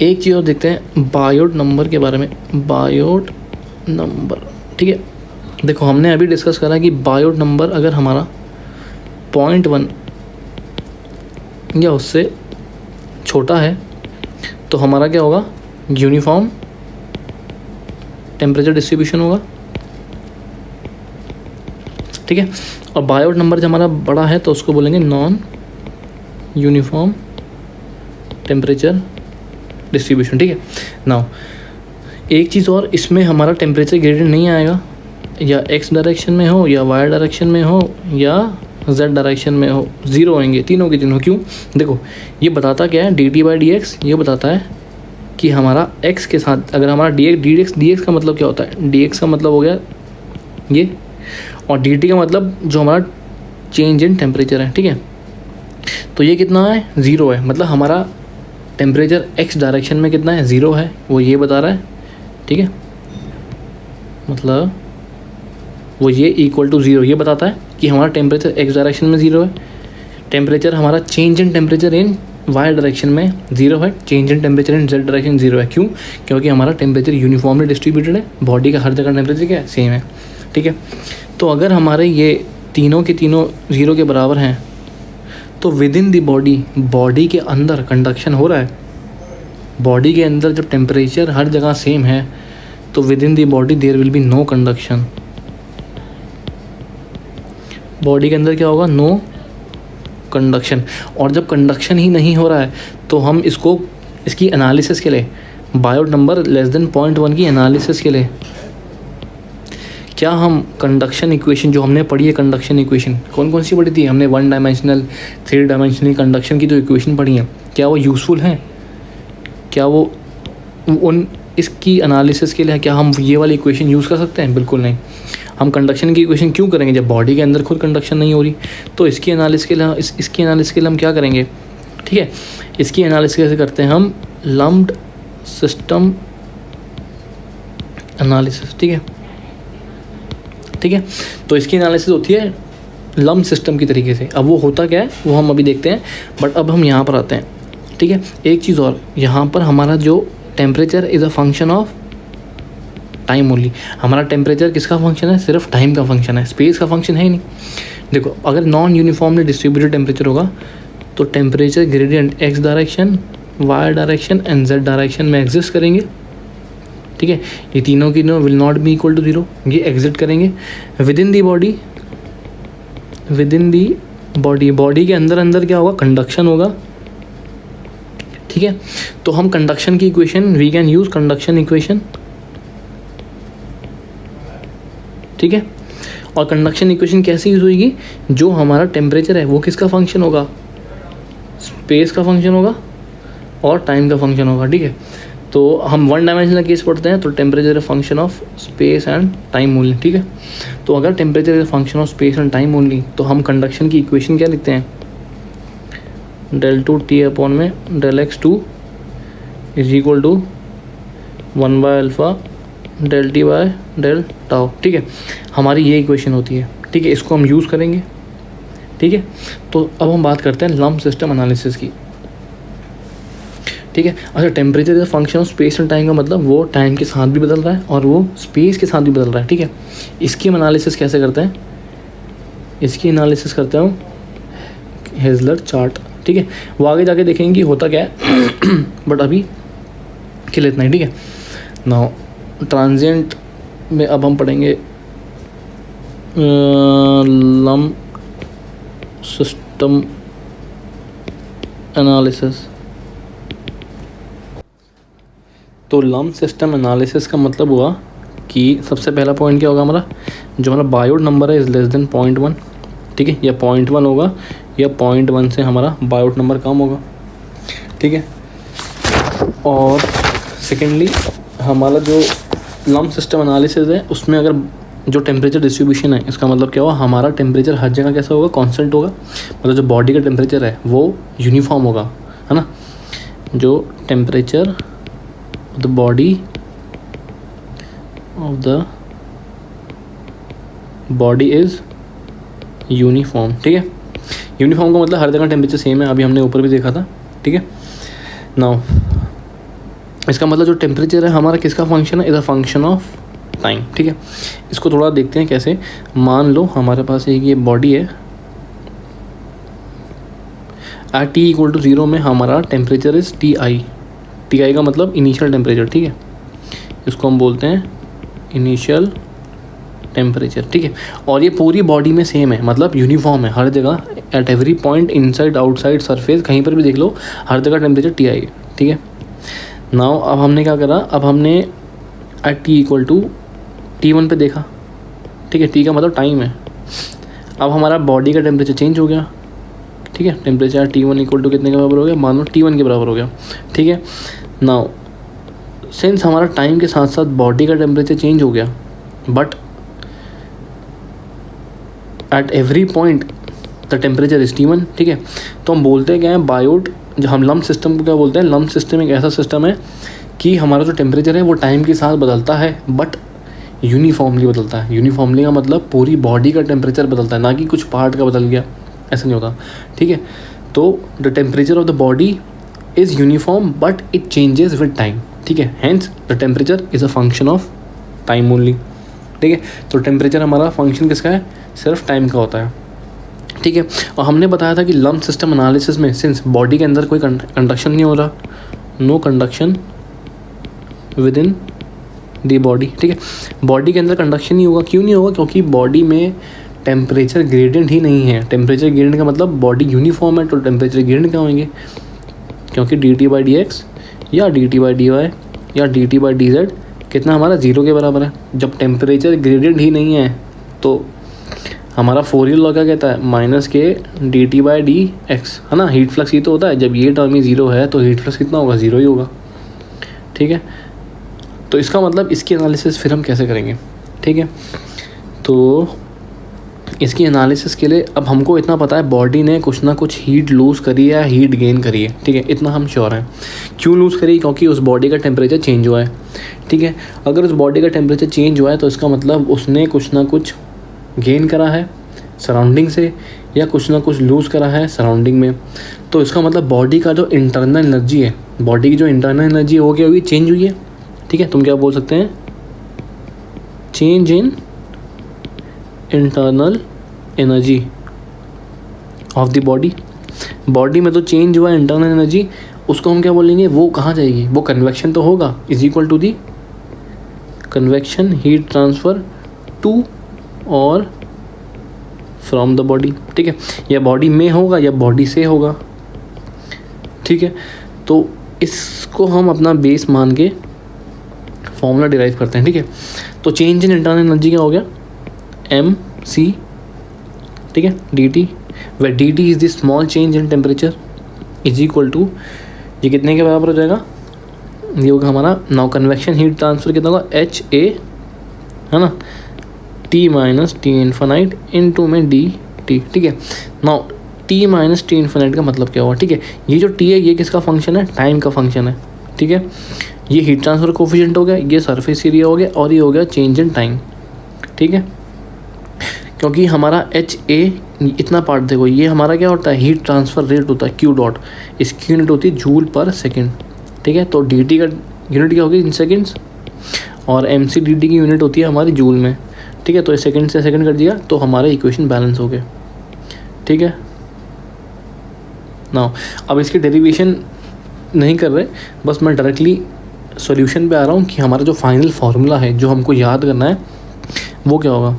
एक चीज़ और देखते हैं बायोट नंबर के बारे में। बायोट नंबर, ठीक है। देखो हमने अभी डिस्कस करा कि बायोट नंबर अगर हमारा 0.1 या उससे छोटा है तो हमारा क्या होगा, यूनिफॉर्म टेम्परेचर डिस्ट्रीब्यूशन होगा, ठीक है। और बायोट नंबर जब हमारा बड़ा है तो उसको बोलेंगे नॉन यूनिफॉर्म टेम्परेचर डिस्ट्रीब्यूशन, ठीक है। नाउ एक चीज़ और, इसमें हमारा टेम्परेचर ग्रेडियंट नहीं आएगा, या एक्स डायरेक्शन में हो, या वाई डायरेक्शन में हो, या जेड डायरेक्शन में हो, ज़ीरो आएंगे तीनों के तीनों। क्यों, देखो ये बताता क्या है, dt/dx, ये बताता है कि हमारा x के साथ अगर हमारा dx का मतलब क्या होता है, dx का मतलब हो गया ये, और dt का मतलब जो हमारा चेंज इन टेम्परेचर है, ठीक है। तो ये कितना है, ज़ीरो है, मतलब हमारा टेम्परेचर x डायरेक्शन में कितना है, ज़ीरो है, वो ये बता रहा है, ठीक है। मतलब वो ये इक्वल टू ज़ीरो ये बताता है कि हमारा टेम्परेचर x डायरेक्शन में ज़ीरो है, टेम्परेचर हमारा change in temperature in y direction में ज़ीरो है, change in temperature in z direction zero है। क्यों, क्योंकि हमारा टेम्परेचर यूनिफॉर्मली डिस्ट्रीब्यूटेड है, बॉडी का हर जगह टेम्परेचर क्या है, सेम है, ठीक है। तो अगर हमारे ये तीनों के तीनों ज़ीरो के बराबर हैं तो विद इन दी बॉडी के अंदर कंडक्शन हो रहा है। बॉडी के अंदर जब टेम्परेचर हर जगह सेम है तो within the body there will be no conduction. Body के अंदर क्या होगा, नो कंडक्शन। और जब कंडक्शन ही नहीं हो रहा है तो हम इसकी एनालिसिस के लिए, बायोट नंबर लेस देन 0.1 की एनालिसिस के लिए क्या हम कंडक्शन इक्वेशन जो हमने पढ़ी है, कंडक्शन इक्वेशन कौन कौन सी पढ़ी थी हमने, 1 डायमेंशनल 3 डायमेंशनल कंडक्शन की जो इक्वेशन पढ़ी है, क्या वो यूज़फुल हैं, क्या वो उन इसकी एनालिसिस के लिए क्या हम ये वाली इक्वेशन यूज़ कर सकते हैं, बिल्कुल नहीं। हम कंडक्शन की इक्वेशन क्यों करेंगे जब बॉडी के अंदर खुद कंडक्शन नहीं हो रही। तो इसकी एनालिसिस के लिए इसकी एनालिसिस के लिए हम क्या करेंगे, ठीक है। इसकी एनालिसिस कैसे करते हैं हम, लम्प्ड सिस्टम एनालिसिस, ठीक है, ठीक है। तो इसकी एनालिसिस होती है लम्प्ड सिस्टम की तरीके से। अब वो होता क्या है वो हम अभी देखते हैं, बट अब हम यहाँ पर आते हैं, ठीक है। एक चीज़ और, यहाँ पर हमारा जो temperature is a function of time only. हमारा टेम्परेचर किसका फंक्शन है, सिर्फ टाइम का फंक्शन है, स्पेस का फंक्शन है ही नहीं। देखो अगर नॉन यूनिफॉर्मली डिस्ट्रीब्यूटेड टेम्परेचर होगा तो temperature gradient X direction, Y direction and Z direction में एग्जिस्ट करेंगे, ठीक है। ये तीनों की no will not be equal to zero, ये एग्जिट करेंगे विद इन दी बॉडी के अंदर क्या होगा, कंडक्शन होगा, ठीक है। तो हम कंडक्शन की इक्वेशन, we can use conduction equation, ठीक है। और कंडक्शन इक्वेशन कैसे यूज़ होगी, जो हमारा टेम्परेचर है वो किसका फंक्शन होगा, स्पेस का फंक्शन होगा और टाइम का फंक्शन होगा, ठीक है। तो हम 1 डायमेंशनल केस पढ़ते हैं तो temperature is function of space and time only, ठीक है। तो अगर temperature is function of space and time only तो हम कंडक्शन की इक्वेशन क्या लिखते हैं, del2T अपॉन में del(x2) is equal to 1/α del(T)/del ठीक है। हमारी ये इक्वेशन होती है, ठीक है। इसको हम यूज़ करेंगे, ठीक है। तो अब हम बात करते हैं लम्प्ड सिस्टम एनालिसिस की, ठीक है। अच्छा, temperature is function of space and time का मतलब वो टाइम के साथ भी बदल रहा है और वो स्पेस के साथ भी बदल रहा है, ठीक है। इसकी हम एनालिसिस कैसे करते हैं, इसकी एनालिसिस करते हैं हेजलर चार्ट, ठीक है। वो आगे जाके देखेंगे कि होता क्या है बट अभी के लिए इतना ही, ठीक है। नाउ ट्रांजिएंट में अब हम पढ़ेंगे लम्प्ड सिस्टम एनालिसिस। तो लम्प सिस्टम एनालिसिस का मतलब हुआ कि सबसे पहला पॉइंट क्या होगा हमारा, जो हमारा बायोट नंबर है इज़ लेस देन 0.1, ठीक है, या 0.1 होगा या 0.1 से हमारा बायोट नंबर कम होगा, ठीक है। और सेकेंडली हमारा जो लम्प सिस्टम एनालिसिस है उसमें अगर जो टेम्परेचर डिस्ट्रीब्यूशन है, इसका मतलब क्या हुआ, हमारा टेम्परेचर हर जगह कैसा होगा, कांस्टेंट होगा, मतलब जो बॉडी का टेम्परेचर है वो यूनिफॉर्म होगा, है ना। जो temperature of the body is uniform, ठीक है। यूनिफॉर्म का मतलब हर जगह टेम्परेचर सेम है, अभी हमने ऊपर भी देखा था, ठीक है। नाउ इसका मतलब जो टेम्परेचर है हमारा किसका फंक्शन है, is a function of time, ठीक है। इसको थोड़ा देखते हैं कैसे। मान लो हमारे पास एक ये बॉडी है, एट टी इक्वल टू 0 में हमारा टेम्परेचर इज़ टी आई का मतलब इनिशियल टेम्परेचर, ठीक है। इसको हम बोलते हैं इनिशियल टेम्परेचर, ठीक है। और ये पूरी बॉडी में सेम है, मतलब यूनिफॉर्म है हर जगह, at every point, inside outside surface, कहीं पर भी देख लो हर जगह टेम्परेचर टी आई है, ठीक है। नाउ अब हमने क्या करा, अब हमने eight T equal to T1 पे देखा, ठीक है। टी का मतलब टाइम है। अब हमारा बॉडी का टेम्परेचर चेंज हो गया, ठीक है। टेम्परेचर T1 इक्वल टू कितने के बराबर हो गया, मान लो T1 के बराबर हो गया, ठीक है। नाउ सिंस हमारा टाइम के साथ साथ बॉडी का टेम्परेचर चेंज हो गया, but at every point the temperature is T1, ठीक है। तो हम बोलते हैं क्या है, बायोट, जो हम लम्प सिस्टम को क्या बोलते हैं, लम्प सिस्टम एक ऐसा सिस्टम है कि हमारा जो टेम्परेचर है वो टाइम के साथ बदलता है, बट यूनिफॉर्मली बदलता है। यूनिफॉर्मली का मतलब पूरी बॉडी का टेम्परेचर बदलता है, ना कि कुछ पार्ट का बदल गया, ऐसा नहीं होता, ठीक है। तो the temperature of the body is uniform but it changes with time, ठीक है। Hence the temperature is a function of time only, ठीक है। तो टेम्परेचर हमारा फंक्शन किसका है, सिर्फ टाइम का होता है, ठीक है। और हमने बताया था कि लम्प सिस्टम एनालिसिस में सिंस बॉडी के अंदर कोई कंडक्शन नहीं हो रहा, no conduction within the body, ठीक है। बॉडी के अंदर कंडक्शन नहीं होगा, क्यों नहीं होगा, क्योंकि बॉडी में टेम्परेचर ग्रेडियंट ही नहीं है। टेम्परेचर ग्रेडियंट का मतलब बॉडी यूनिफॉर्म है, तो टेम्परेचर ग्रेडियंट क्या होंगे, क्योंकि dt/dx या dt/dy या dt/dz कितना हमारा 0 के बराबर है। जब टेम्परेचर ग्रेडियंट ही नहीं है तो हमारा फोरियर लॉ क्या कहता है, माइनस के dt/dx, है ना। हीट फ्लक्स ही तो होता है, जब ये टर्म ही 0 है तो हीट फ्लक्स कितना होगा, 0 ही होगा, ठीक है। तो इसका मतलब इसकी एनालिसिस फिर हम कैसे करेंगे, ठीक है। तो इसकी एनालिसिस के लिए अब हमको इतना पता है बॉडी ने कुछ ना कुछ हीट लूज़ करी है, हीट गेन करी है, ठीक है, इतना हम श्योर हैं। क्यों लूज़ करी, क्योंकि उस बॉडी का टेम्परेचर चेंज हुआ है, ठीक है। अगर उस बॉडी का टेम्परेचर चेंज हुआ है तो इसका मतलब उसने कुछ ना कुछ गेन करा है सराउंडिंग से, या कुछ ना कुछ लूज़ करा है सराउंडिंग में। तो इसका मतलब बॉडी का जो इंटरनल एनर्जी है, बॉडी की जो इंटरनल एनर्जी हो गया हुई चेंज हुई है, ठीक है। तुम क्या बोल सकते हैं, change in internal energy of the body. Body में तो चेंज हुआ इंटरनल एनर्जी, उसको हम क्या बोलेंगे, वो कहाँ जाएगी, वो कन्वेक्शन तो होगा, is equal to the convection heat transfer to और फ्रॉम द बॉडी, ठीक है। या बॉडी में होगा या बॉडी से होगा, ठीक है। तो इसको हम अपना बेस मान के फॉर्मूला डिराइव करते हैं, ठीक है। तो चेंज इन इंटरनल एनर्जी क्या हो गया, mc, ठीक है, dt, where dt is the small change in temperature, is equal to, ये कितने के बराबर हो जाएगा, ये होगा हमारा, नाउ कन्वेक्शन हीट ट्रांसफ़र कितना होगा, HA, है ना, T minus T infinite into में dt, ठीक है। Now T minus T infinite का मतलब क्या हुआ, ठीक है। ये जो T है ये किसका फंक्शन है, टाइम का फंक्शन है, ठीक है। ये हीट ट्रांसफ़र कोफिशिएंट हो गया, ये सरफेस एरिया हो गया, और ये हो गया चेंज इन टाइम, ठीक है। क्योंकि हमारा HA इतना पार्ट देखो, ये हमारा क्या होता है, हीट ट्रांसफ़र रेट होता है Q डॉट, इसकी यूनिट होती है जूल पर सेकेंड, ठीक है। तो dt का यूनिट क्या होगी, इन सेकेंड्स, और mc dt की यूनिट होती है हमारी जूल में, ठीक है। तो सेकेंड से सेकेंड कर दिया तो हमारे इक्वेशन बैलेंस हो गए, ठीक है। नाउ अब इसकी डेरिवेशन नहीं कर रहे, बस मैं डायरेक्टली सॉल्यूशन पे आ रहा हूँ कि हमारा जो फाइनल फार्मूला है जो हमको याद करना है वो क्या होगा,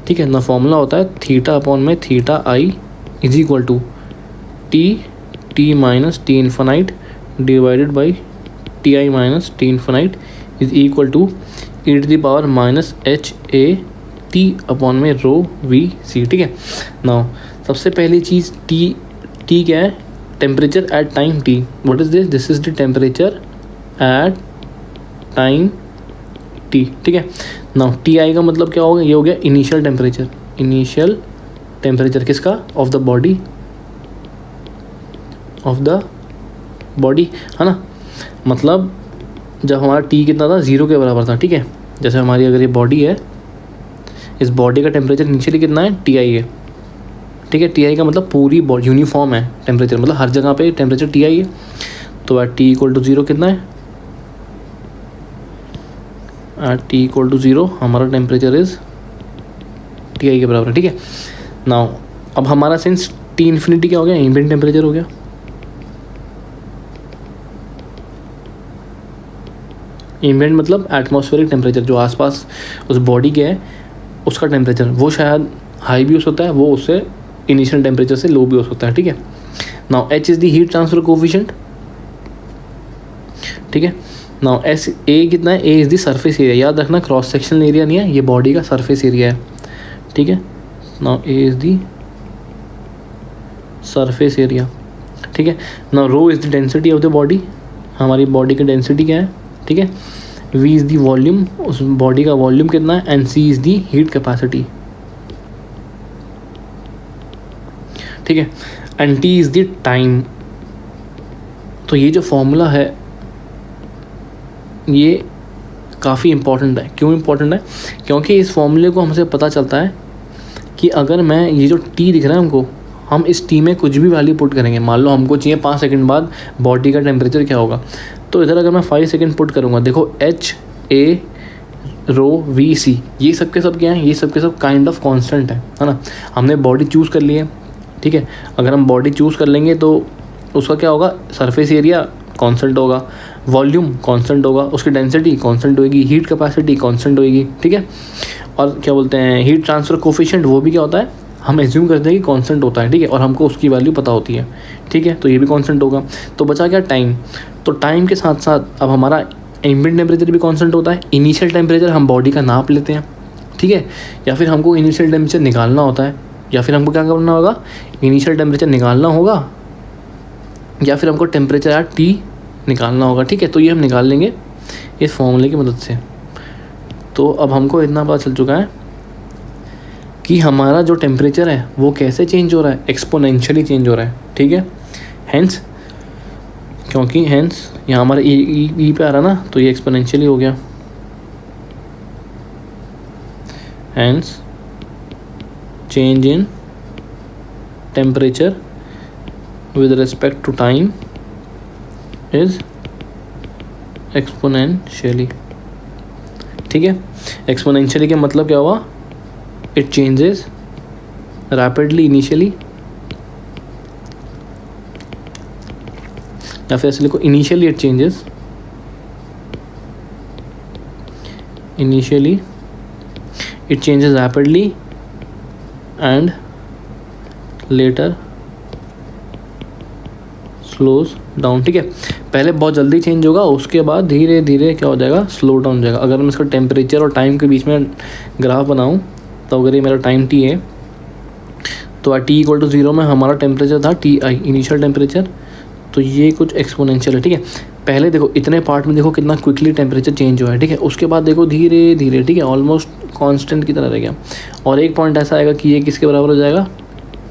ठीक है ना। फार्मूला होता है थीटा अपॉन में theta I is equal to T T minus T infinite divided by T I minus T infinite is equal to E to the power minus h A T upon में rho we सी। ठीक है, now सबसे पहली चीज़ T क्या है, temperature at time T. What is this, this is the temperature at time T. ठीक है, now T I का मतलब क्या होगा, ये हो गया इनिशियल टेम्परेचर। इनिशियल टेम्परेचर किसका, of the body, of the body, है ना। मतलब जब हमारा टी कितना था, 0 के बराबर था। ठीक है, जैसे हमारी अगर ये बॉडी है, इस बॉडी का टेम्परेचर इनिशियली कितना है, टी आई है। ठीक है, टी आई का मतलब पूरी बॉडी यूनिफॉर्म है टेम्परेचर, मतलब हर जगह पे टेम्परेचर टी आई है। तो एट टी इक्वल टू 0 कितना है, एट टी इक्वल टू 0 हमारा टेम्परेचर इज टी आई के बराबर है। ठीक है, नाउ अब हमारा सिंस टी इन्फिनिटी क्या हो गया, एम्बिएंट टेम्परेचर हो गया। एम्बिएंट मतलब एटमॉस्फेरिक टेम्परेचर, जो आसपास उस बॉडी के है उसका टेम्परेचर, वो शायद हाई भी हो सकता है, वो उससे इनिशियल टेम्परेचर से लो भी हो सकता है। ठीक है, now H is the heat transfer coefficient. ठीक है, नाउ एस ए कितना है, ए इज़ द सरफेस एरिया। याद रखना क्रॉस सेक्शनल एरिया नहीं है, ये बॉडी का सरफेस एरिया है। ठीक है, now A is the surface area. ठीक है, now rho is the density of the body, हमारी बॉडी की डेंसिटी क्या है। ठीक है, वी इज़ द वॉल्यूम, उस बॉडी का वॉल्यूम कितना है, and C is the heat capacity. ठीक है, and T is the time. तो ये जो फॉर्मूला है ये काफ़ी इंपॉर्टेंट है। क्यों इंपॉर्टेंट है, क्योंकि इस फॉर्मूले को हमसे पता चलता है कि अगर मैं ये जो टी दिख रहा है हमको, हम इस टी में कुछ भी वैल्यू पुट करेंगे। मान लो हमको चाहिए 5 सेकंड बाद बॉडी का टेम्परेचर क्या होगा, तो इधर अगर मैं 5 सेकंड पुट करूँगा, देखो एच ए रो वी सी, ये सब के सब क्या है, ये सब के सब काइंड ऑफ कांस्टेंट है ना। हमने बॉडी चूज़ कर ली है। ठीक है, अगर हम बॉडी चूज़ कर लेंगे तो उसका क्या होगा, सरफेस एरिया कांस्टेंट होगा, वॉल्यूम कांस्टेंट होगा, उसकी डेंसिटी कांस्टेंट होगी, हीट कैपेसिटी कांस्टेंट होगी। ठीक है, और क्या बोलते हैं हीट ट्रांसफ़र कोफिशिएंट, वो भी क्या होता है, हम एज्यूम करते हैं कि कांस्टेंट होता है। ठीक है, और हमको उसकी वैल्यू पता होती है। ठीक है, तो ये भी कांस्टेंट होगा। तो बचा क्या, टाइम। तो टाइम के साथ साथ अब हमारा एम्बिएंट टेम्परेचर भी कांस्टेंट होता है। इनिशियल टेम्परेचर हम बॉडी का नाप लेते हैं। ठीक है, या फिर हमको इनिशियल टेम्परेचर निकालना होता है, या फिर हमको क्या करना होगा, इनिशियल टेम्परेचर निकालना होगा, या फिर हमको टेम्परेचर एट टी निकालना होगा। ठीक है, तो ये हम निकाल लेंगे इस फॉर्मूले की मदद से। तो अब हमको इतना पता चल चुका है कि हमारा जो टेम्परेचर है वो कैसे चेंज हो रहा है, एक्सपोनेंशियली चेंज हो रहा है। ठीक है, हेंस क्योंकि हेंस यहाँ हमारा ई पे आ रहा ना, तो ये एक्सपोनेंशियली हो गया। Hence change in temperature with respect to time is exponentially। ठीक है, एक्सपोनेंशियली का मतलब क्या हुआ, इट चेंजेस रैपिडली इनिशियली, या फिर ऐसे लिखो initially it changes, initially it changes rapidly and later slows down. ठीक है, पहले बहुत जल्दी चेंज होगा, उसके बाद धीरे धीरे क्या हो जाएगा, स्लो डाउन हो जाएगा। अगर मैं इसका टेम्परेचर और टाइम के बीच में ग्राफ बनाऊं, तो अगर ये मेरा टाइम टी है, तो टी इक्वल टू 0 में हमारा टेम्परेचर था टी आई, इनिशियल टेम्परेचर, तो ये कुछ एक्सपोनेंशियल है। ठीक है, पहले देखो इतने पार्ट में देखो कितना क्विकली टेम्परेचर चेंज हुआ है। ठीक है, उसके बाद देखो धीरे धीरे, ठीक है, ऑलमोस्ट कांस्टेंट की तरह रह गया। और एक पॉइंट ऐसा आएगा कि ये किसके बराबर हो जाएगा,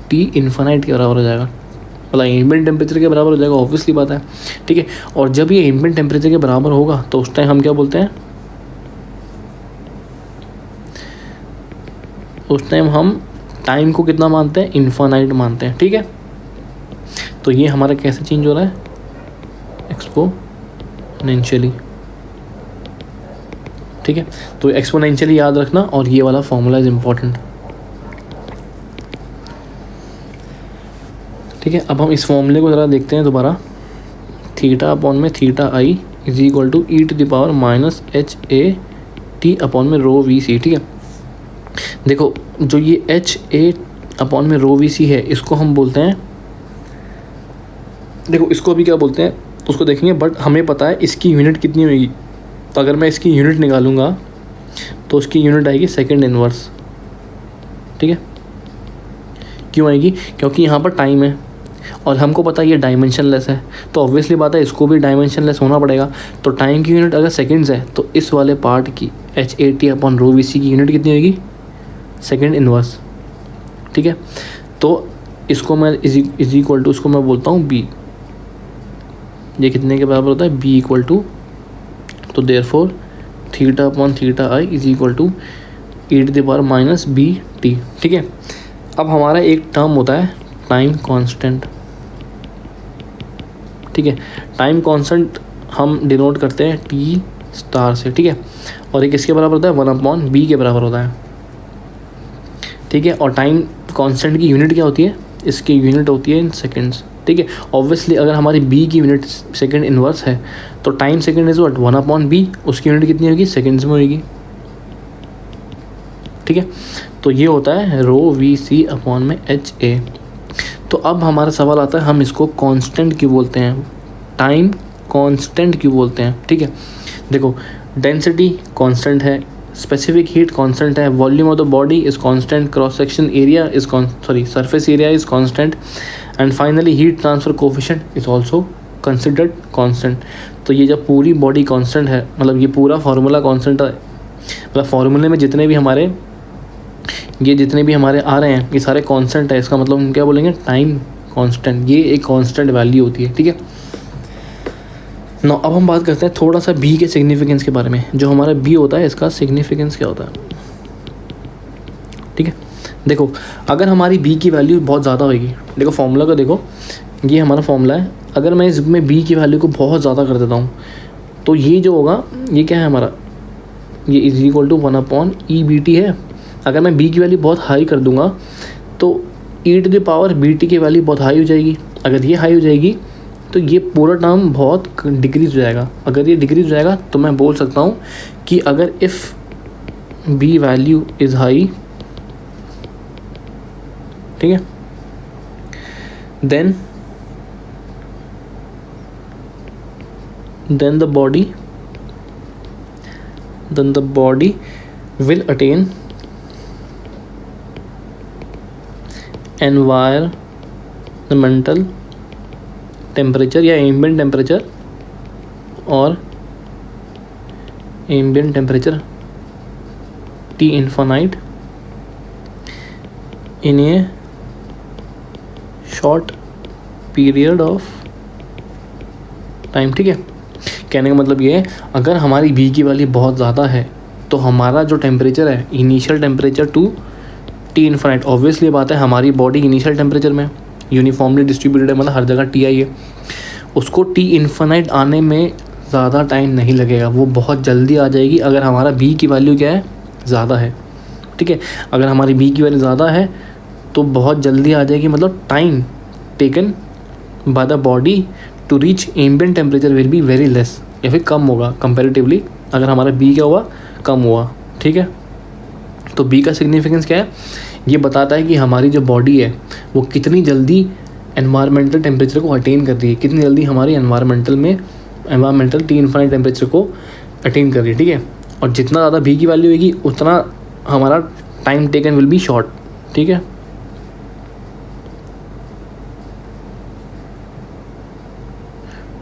टी इन्फिनिट के बराबर हो जाएगा, मतलब एम्बिएंट टेम्परेचर के बराबर हो जाएगा, ऑब्वियसली बात है। ठीक है, और जब ये एम्बिएंट टेम्परेचर के बराबर होगा तो उस टाइम हम क्या बोलते हैं, उस टाइम हम टाइम को कितना मानते हैं, इन्फिनिट मानते हैं। ठीक है, तो ये हमारा कैसे चेंज हो रहा है, एक्सपोनेंशियली। ठीक है, तो एक्सपोनेंशियली याद रखना, और ये वाला फॉर्मूला इज इम्पॉर्टेंट। ठीक है, अब हम इस फॉर्मूले को ज़रा देखते हैं दोबारा। थीटा अपॉन में theta I is equal to E to the power minus h A T upon में रो वी सी। ठीक है, देखो जो ये एच ए अपॉन में रो वी सी है, इसको हम बोलते हैं देखो इसको अभी क्या बोलते हैं उसको देखेंगे, बट हमें पता है इसकी यूनिट कितनी होगी। तो अगर मैं इसकी यूनिट निकालूंगा तो उसकी यूनिट आएगी सेकंड इन्वर्स, ठीक है। क्यों आएगी? क्योंकि यहाँ पर टाइम है और हमको पता है ये डायमेंशनलेस है, तो ऑब्वियसली बात है इसको भी डायमेंशनलेस होना पड़ेगा। तो टाइम की यूनिट अगर सेकंड्स है तो इस वाले पार्ट की H/(AT/ρVC) की यूनिट कितनी होगी? सेकंड इन्वर्स, ठीक है। तो इसको मैं इज इक्वल टू इसको मैं बोलता हूँ B। ये कितने के बराबर होता है? B इक्वल टू, तो therefore θ/θi is equal to e⁻⁻bt, ठीक है। अब हमारा एक टर्म होता है टाइम कांस्टेंट, ठीक है। टाइम कांस्टेंट हम डिनोट करते हैं T* से, ठीक है। और एक इसके बराबर होता है 1/b के बराबर होता है, ठीक है। और टाइम कांस्टेंट की यूनिट क्या होती है? इसकी यूनिट होती है इन सेकंड्स, ठीक है। ऑब्वियसली अगर हमारी b की यूनिट सेकंड इन्वर्स है तो time second is what? 1/b, उसकी यूनिट कितनी होगी? सेकंड्स में होगी, ठीक है। तो ये होता है ρVC/HA। तो अब हमारा सवाल आता है हम इसको कांस्टेंट क्यों बोलते हैं, टाइम कांस्टेंट क्यों बोलते हैं, ठीक है। देखो डेंसिटी कांस्टेंट है, स्पेसिफिक हीट कांस्टेंट है, volume of the body is constant, cross section area is surface area is constant, and finally heat transfer coefficient is also considered constant. तो ये जब पूरी बॉडी कांस्टेंट है, मतलब ये पूरा फार्मूला कांस्टेंट है, मतलब फार्मूले में जितने भी हमारे आ रहे हैं ये सारे कांस्टेंट है, इसका मतलब हम क्या बोलेंगे? Time constant. ये एक कांस्टेंट वैल्यू होती है, ठीक है। ना अब हम बात करते हैं थोड़ा सा बी के सिग्निफिकेंस के बारे में। जो हमारा बी होता है इसका सिग्निफिकेंस क्या होता है, ठीक है। देखो अगर हमारी बी की वैल्यू बहुत ज़्यादा होगी, देखो फॉर्मूला का देखो, ये हमारा फॉर्मूला है। अगर मैं इसमें बी की वैल्यू को बहुत ज़्यादा कर देता हूँ तो ये जो होगा ये क्या है हमारा? ये इज इक्वल टू 1/EBT है। अगर मैं b की वैल्यू बहुत हाई कर दूंगा तो e⁻bt की वैल्यू बहुत हाई हो जाएगी। अगर ये हाई हो जाएगी तो ये पूरा टर्म बहुत डिक्रीज हो जाएगा। अगर ये डिक्रीज हो जाएगा तो मैं बोल सकता हूँ कि अगर if b value is high, ठीक है, then the body will attain environmental temperature या ambient temperature और ambient temperature T infinite in a short period of time, ठीक है। कहने का मतलब ये है अगर हमारी बी की वैल्यू बहुत ज़्यादा है तो हमारा जो टेम्परेचर है initial temperature to T infinite, obviously बात है हमारी बॉडी इनिशियल टेम्परेचर में यूनिफॉर्मली डिस्ट्रीब्यूटेड है, मतलब हर जगह टी आई है, उसको टी इन्फिनिट आने में ज़्यादा टाइम नहीं लगेगा, वो बहुत जल्दी आ जाएगी अगर हमारा बी की वैल्यू क्या है? ज़्यादा है, ठीक है। अगर हमारी बी की वैल्यू ज़्यादा है तो बहुत जल्दी आ जाएगी, मतलब time taken by the body to reach ambient temperature will be very less, या फिर कम होगा कंपैरेटिवली अगर हमारा बी क्या हुआ? कम हुआ, ठीक है। तो बी का सिग्निफिकेंस क्या है? ये बताता है कि हमारी जो बॉडी है वो कितनी जल्दी एनवायरमेंटल टेम्परेचर को अटेन कर रही है, कितनी जल्दी हमारी एनवायरमेंटल टी इन्फिनिट टेम्परेचर को अटेन कर रही है, ठीक है। और जितना ज़्यादा बी की वैल्यू होगी उतना हमारा time taken will B short, ठीक है।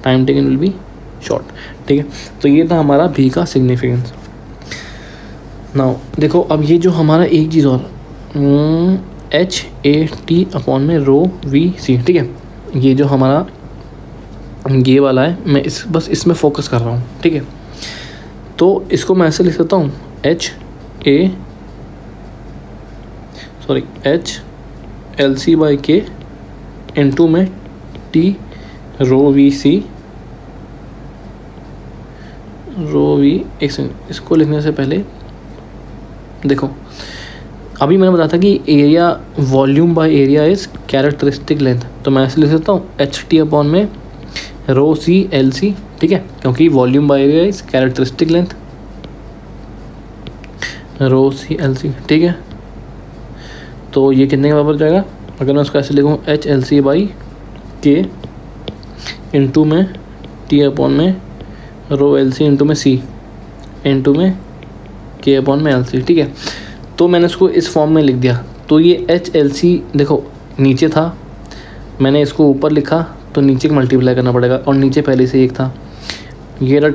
Time taken will B short, ठीक है। तो ये था हमारा बी का सिग्निफिकेंस। नाउ देखो अब ये जो हमारा एक चीज़ और H/AT/ρVC, ठीक है, ये जो हमारा ये वाला है मैं बस इसमें फोकस कर रहा हूँ, ठीक है। तो इसको मैं ऐसे लिख सकता हूँ HLC/K इंटू में T⁻ρVC एक सेकंड, इसको लिखने से पहले देखो अभी मैंने बताया था कि area volume by area is characteristic length, तो मैं ऐसे लिख सकता हूँ HT/ρC/LC, ठीक है, क्योंकि volume by area is characteristic length ρC/LC, ठीक है। तो ये कितने के बराबर जाएगा? अगर मैं उसको ऐसे लिखूँ HLC/K इंटू में टी अपॉन में रो एल सी इंटू में सी इंटू में के अपॉन में एल सी, ठीक है। तो मैंने इसको इस फॉर्म में लिख दिया। तो ये एच एल सी देखो नीचे था, मैंने इसको ऊपर लिखा तो नीचे का मल्टीप्लाई करना पड़ेगा, और नीचे पहले से एक था। ये रहा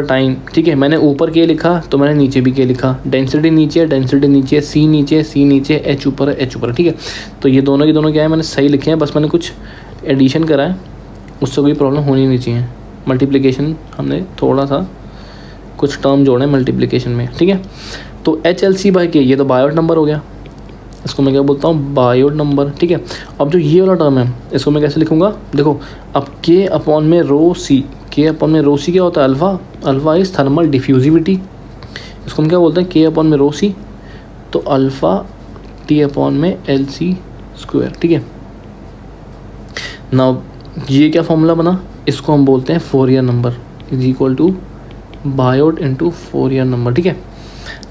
टाइम, ठीक है। मैंने ऊपर के लिखा तो मैंने नीचे भी के लिखा। डेंसिटी नीचे है, डेंसिटी नीचे, सी नीचे, सी नीचे, एच ऊपर है, एच ऊपर है, ठीक है। तो ये दोनों के दोनों क्या है, मैंने सही लिखे हैं, बस मैंने कुछ एडिशन करा है, उससे कोई प्रॉब्लम होनी नहीं चाहिए। मल्टीप्लिकेशन हमने थोड़ा सा कुछ टर्म जोड़े मल्टीप्लिकेशन में, ठीक है। तो एच एल सी बाई के, ये तो बायोट नंबर हो गया, इसको मैं क्या बोलता हूँ, बायोट नंबर, ठीक है। अब जो ये वाला टर्म है इसको मैं कैसे लिखूँगा, देखो अब के अपॉन में रो सी, के अपॉन में रो सी क्या होता है, alpha, alpha is thermal diffusivity, इसको हम क्या बोलते हैं, के अपॉन में रो सी, तो अल्फ़ा टी अपॉन में एल सी स्क्वायर, ठीक है ना। ये क्या फॉर्मूला बना, इसको हम बोलते हैं Fourier number is equal to Biot into Fourier number, ठीक है।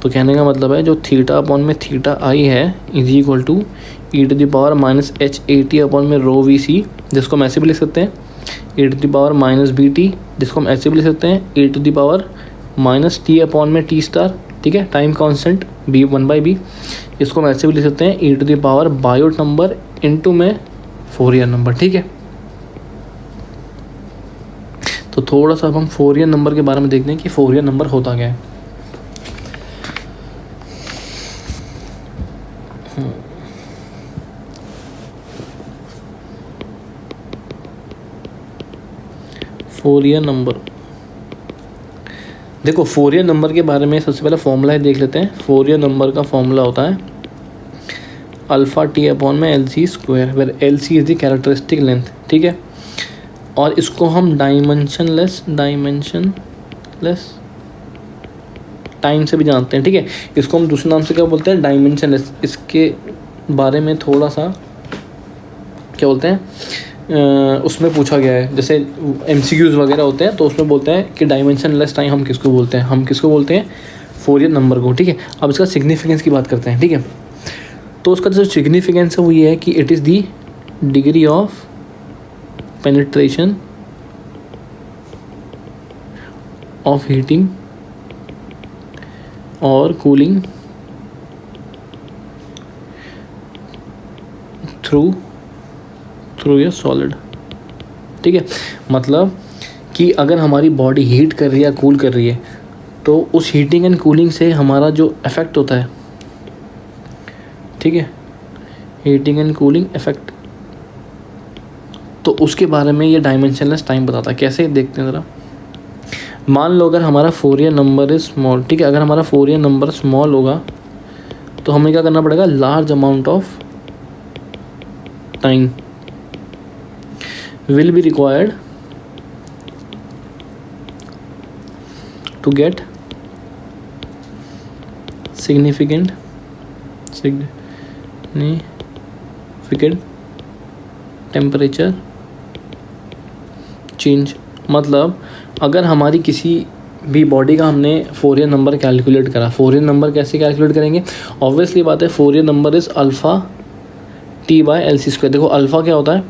तो कहने का मतलब है जो थीटा अपॉन में थीटा आई है is equal to E to the power minus h A T upon में रो वी सी, जिसको हम ऐसे भी लिख सकते हैं A to the power minus B T, जिसको हम ऐसे भी लिख सकते हैं A to the power minus T upon में टी स्टार, ठीक है। टाइम कांस्टेंट बी 1/b, इसको हम ऐसे भी लिख सकते हैं A to the power Biot number into में फोरियर नंबर, ठीक है। तो थोड़ा सा अब हम फोरियर नंबर के बारे में देखते हैं कि फोरियर नंबर होता क्या है। फोरियर नंबर, देखो फोरियर नंबर के बारे में सबसे पहले फॉर्मूला देख लेते हैं। फोरियर नंबर का फॉर्मूला होता है अल्फ़ा टी अपॉन में L C square, where L C is the characteristic length, ठीक है। और इसको हम डायमेंशनलेस टाइम से भी जानते हैं, ठीक है। इसको हम दूसरे नाम से क्या बोलते हैं, डायमेंशनलेस। इसके बारे में थोड़ा सा क्या बोलते हैं, उसमें पूछा गया है, जैसे MCQs वगैरह होते हैं तो उसमें बोलते हैं कि डायमेंशनलेस टाइम हम किसको बोलते हैं, हम किसको बोलते हैं, फोरियर नंबर को, ठीक है। अब इसका सिग्निफिकेंस की बात करते हैं, ठीक है। तो उसका जो सिग्निफिकेंस है वो ये है कि it is the degree of penetration of heating और कूलिंग थ्रू ए सॉलिड, ठीक है। मतलब कि अगर हमारी बॉडी हीट कर रही है या कूल कर रही है तो उस हीटिंग एंड कूलिंग से हमारा जो इफ़ेक्ट होता है, ठीक है, हीटिंग एंड कूलिंग इफ़ेक्ट, तो उसके बारे में ये डायमेंशनलेस टाइम बताता है। कैसे देखते हैं ज़रा। मान लो अगर हमारा फोरियर नंबर इज स्मॉल, ठीक है, अगर हमारा फोरियर नंबर स्मॉल होगा तो हमें क्या करना पड़ेगा, large amount of time will be required to get significant temperature change। मतलब अगर हमारी किसी भी बॉडी का हमने फोरियर नंबर कैलकुलेट करा, फोरियर नंबर कैसे कैलकुलेट करेंगे, ऑब्वियसली बात है Fourier number is alpha T by L C square. देखो अल्फ़ा क्या होता है,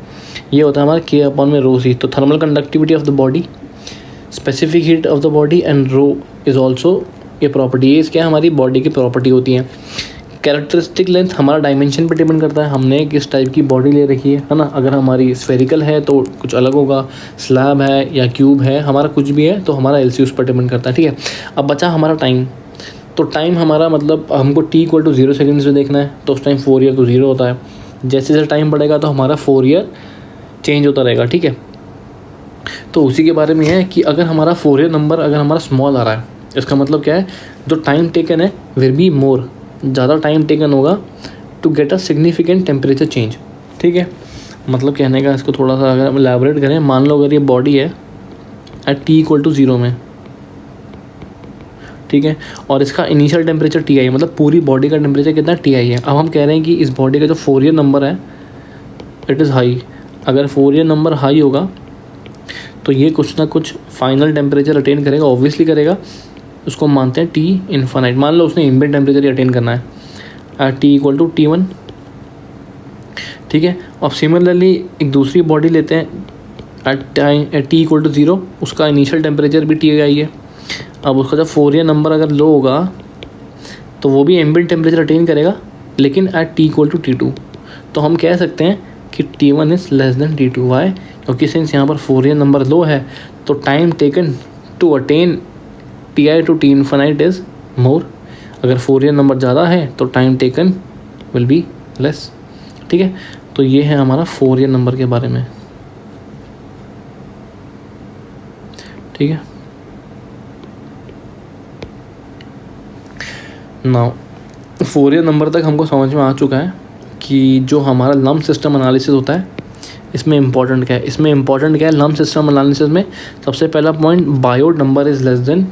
ये होता है हमारा के अपॉन में रो सी, तो thermal conductivity of the body, specific heat of the body and rho is also ये प्रॉपर्टी, ये क्या हमारी बॉडी की प्रॉपर्टी होती है। कैरेक्टरिस्टिक लेंथ हमारा डायमेंशन पे डिपेंड करता है, हमने किस टाइप की बॉडी ले रखी है ना। अगर हमारी स्फेरिकल है तो कुछ अलग होगा, स्लैब है या क्यूब है, हमारा कुछ भी है तो हमारा एलसी उस पर डिपेंड करता है, ठीक है। अब बचा हमारा टाइम, तो टाइम हमारा मतलब हमको t = 0 सेकेंड्स में देखना है, तो उस टाइम फोरियर तो 0 होता है। जैसे जैसे टाइम बढ़ेगा तो हमारा फोरियर चेंज होता रहेगा, ठीक है। तो उसी के बारे में है कि अगर हमारा फोरियर नंबर अगर हमारा स्मॉल आ रहा है, इसका मतलब क्या है, जो टाइम टेकन है विल बी मोर, ज़्यादा टाइम टेकन होगा to get a significant temperature change, ठीक है। मतलब कहने का इसको थोड़ा सा अगर हम एलैबोरेट करें, मान लो अगर ये बॉडी है एट t = 0 में, ठीक है, और इसका इनिशियल टेम्परेचर Ti है, मतलब पूरी बॉडी का टेम्परेचर कितना Ti है। अब हम कह रहे हैं कि इस बॉडी का जो फोरियर नंबर है इट इज़ हाई। अगर फोरियर नंबर हाई होगा तो ये कुछ ना कुछ फाइनल टेम्परेचर अटेन करेगा, ऑब्वियसली करेगा, उसको मानते हैं T इन्फानाइट। मान लो उसने एम्बिएंट टेम्परेचर अटेन करना है एट t = T1, ठीक है। अब सिमिलरली एक दूसरी बॉडी लेते हैं एट टी इक्वल टू 0 उसका इनिशियल टेम्परेचर भी टी आई है। अब उसका जब फोरियर नंबर अगर लो होगा तो वो भी एम्बिएंट टेम्परेचर अटेन करेगा, लेकिन eight T equal to T2। तो हम कह सकते हैं कि T1 is less than T2। Why? क्योंकि सिंस यहाँ पर फोरियर नंबर लो है तो time taken to attain Ti to T infinite is more. अगर फोरियर नंबर ज़्यादा है तो time taken will be less. ठीक है, तो ये है हमारा फोरियर नंबर के बारे में। ठीक है, नाउ फोरियर नंबर तक हमको समझ में आ चुका है कि जो हमारा लम्प सिस्टम एनालिसिस होता है इसमें इम्पॉर्टेंट क्या है। इसमें इम्पॉर्टेंट क्या है लम्प सिस्टम एनालिसिस में? सबसे पहला point, Biot number is less then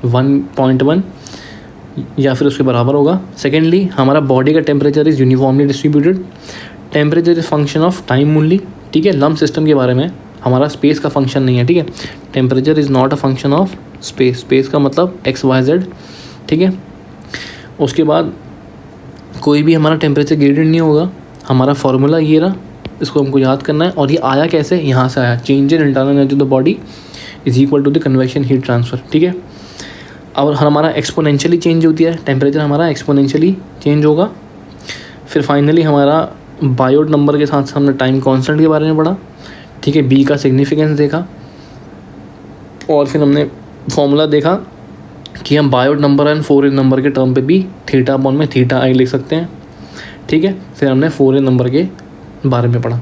1.1 या फिर उसके बराबर होगा। सेकेंडली, हमारा बॉडी का temperature is uniformly distributed. Temperature is function of time only. ठीक है, लम्प सिस्टम के बारे में, हमारा स्पेस का फंक्शन नहीं है। ठीक है, temperature is not a function of space. Space का मतलब XYZ। ठीक है, उसके बाद कोई भी हमारा टेम्परेचर ग्रेडियंट नहीं होगा। हमारा फार्मूला ये रहा, इसको हमको याद करना है। और ये आया कैसे? यहाँ से आया, change in internal energy of the body is equal to the convection heat transfer. ठीक है, और हमारा एक्सपोनेंशियली चेंज होती है टेम्परेचर, हमारा एक्सपोनेंशियली चेंज होगा। फिर फाइनली हमारा बायोट नंबर के साथ हमने टाइम कांस्टेंट के बारे में पढ़ा। ठीक है, बी का सिग्निफिकेंस देखा, और फिर हमने फॉर्मूला देखा कि हम Biot number and Fourier number के टर्म पे भी थीटा अपॉन में थीटा आई लिख सकते हैं। ठीक है, फिर हमने फोरियर नंबर के बारे में पढ़ा।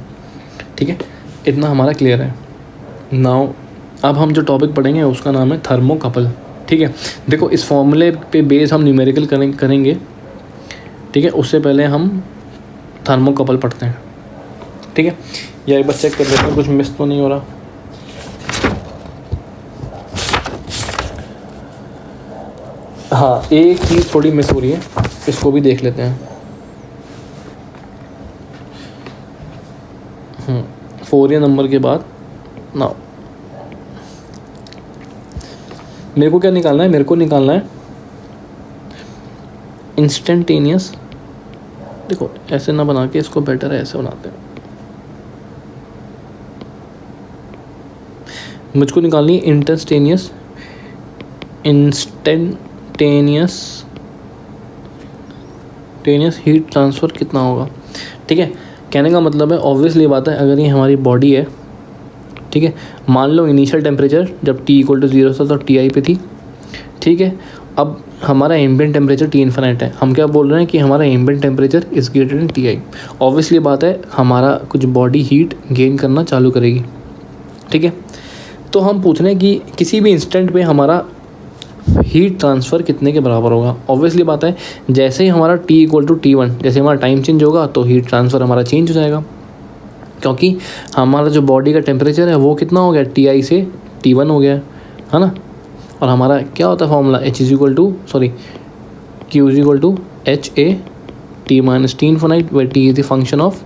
ठीक है, इतना हमारा क्लियर है। नाउ अब हम जो टॉपिक पढ़ेंगे उसका नाम है थर्मोकपल। ठीक है, देखो इस फॉर्मूले पे बेस हम न्यूमेरिकल करेंगे। ठीक है, उससे पहले हम थर्मोकपल पढ़ते हैं। ठीक है, या एक बार चेक कर लेते हैं कुछ मिस तो नहीं हो रहा। हाँ, एक चीज़ थोड़ी मिस हो रही है, इसको भी देख लेते हैं। फोरियर नंबर के बाद नाउ मेरे को क्या निकालना है? मेरे को निकालना है इंस्टेंटेनियस। देखो ऐसे ना बना के, इसको बेटर है ऐसे बनाते हैं। मुझको निकालनी है इंस्टेंटेनियस हीट ट्रांसफ़र कितना होगा। ठीक है, कहने का मतलब है ऑब्वियसली बात है, अगर ये हमारी बॉडी है, ठीक है, मान लो इनिशियल टेम्परेचर जब T इक्वल टू 0 था तो Ti पे थी। ठीक है, अब हमारा एम्बिएंट टेम्परेचर T इन्फिनाइट है। हम क्या बोल रहे हैं कि हमारा ambient temperature is greater then Ti। Obviously बात है हमारा कुछ बॉडी हीट गेन करना चालू करेगी। ठीक है, तो हम पूछ रहे हैं कि किसी भी इंस्टेंट पे हमारा हीट ट्रांसफ़र कितने के बराबर होगा। ऑब्वियसली बात है जैसे ही हमारा T इक्वल टू T1, जैसे हमारा टाइम चेंज होगा तो हीट ट्रांसफ़र हमारा चेंज हो जाएगा, क्योंकि हमारा जो बॉडी का टेम्परेचर है वो कितना हो गया, Ti से T1 हो गया है ना। और हमारा क्या होता है formula, Q is equal to HA T minus T infinite, where T is the function of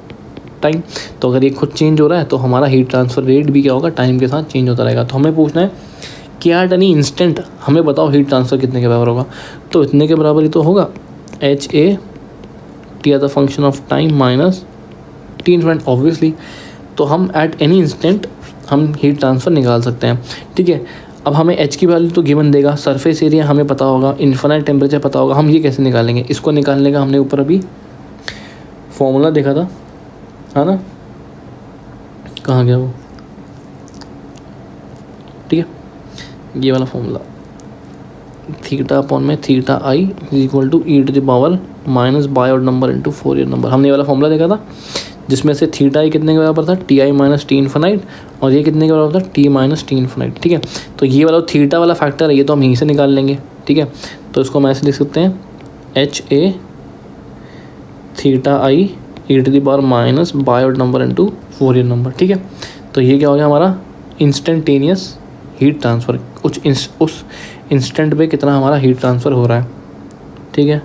time. तो अगर ये खुद चेंज हो रहा है तो हमारा हीट ट्रांसफ़र रेट भी क्या होगा, टाइम के साथ चेंज होता रहेगा। तो हमें पूछना है कि एट एनी इंस्टेंट हमें बताओ हीट ट्रांसफ़र कितने के बराबर होगा। तो इतने के बराबर ही तो होगा, HA T the function of time minus T infinite obviously. तो हम एट एनी इंस्टेंट हम हीट ट्रांसफ़र निकाल सकते हैं। ठीक है, अब हमें H की वैल्यू तो गिवन देगा, सरफेस एरिया हमें पता होगा, इन्फिनाइट टेम्परेचर पता होगा। हम ये कैसे निकालेंगे? इसको निकालने का हमने ऊपर अभी फॉर्मूला देखा था, है ना, कहाँ गया वो? ठीक है, ये वाला फॉर्मूला, थीटा अपॉन में theta I is equal to E to the power minus Biot number into Fourier number. हमने ये वाला फॉर्मूला देखा था जिसमें से थीटा आई कितने के बराबर था, Ti माइनस T इन्फिनाइट, और ये कितने के बराबर था, T माइनस T इन्फिनाइट। ठीक है, तो ये वाला थीटा वाला फैक्टर है, ये तो हम यहीं से निकाल लेंगे। ठीक है, तो इसको हम ऐसे लिख सकते हैं HA theta i e to the power minus Biot number into Fourier number. ठीक है, तो ये क्या हो गया हमारा इंस्टेंटेनियस हीट ट्रांसफ़र, उस इंस्टेंट पे कितना हमारा हीट ट्रांसफ़र हो रहा है। ठीक है,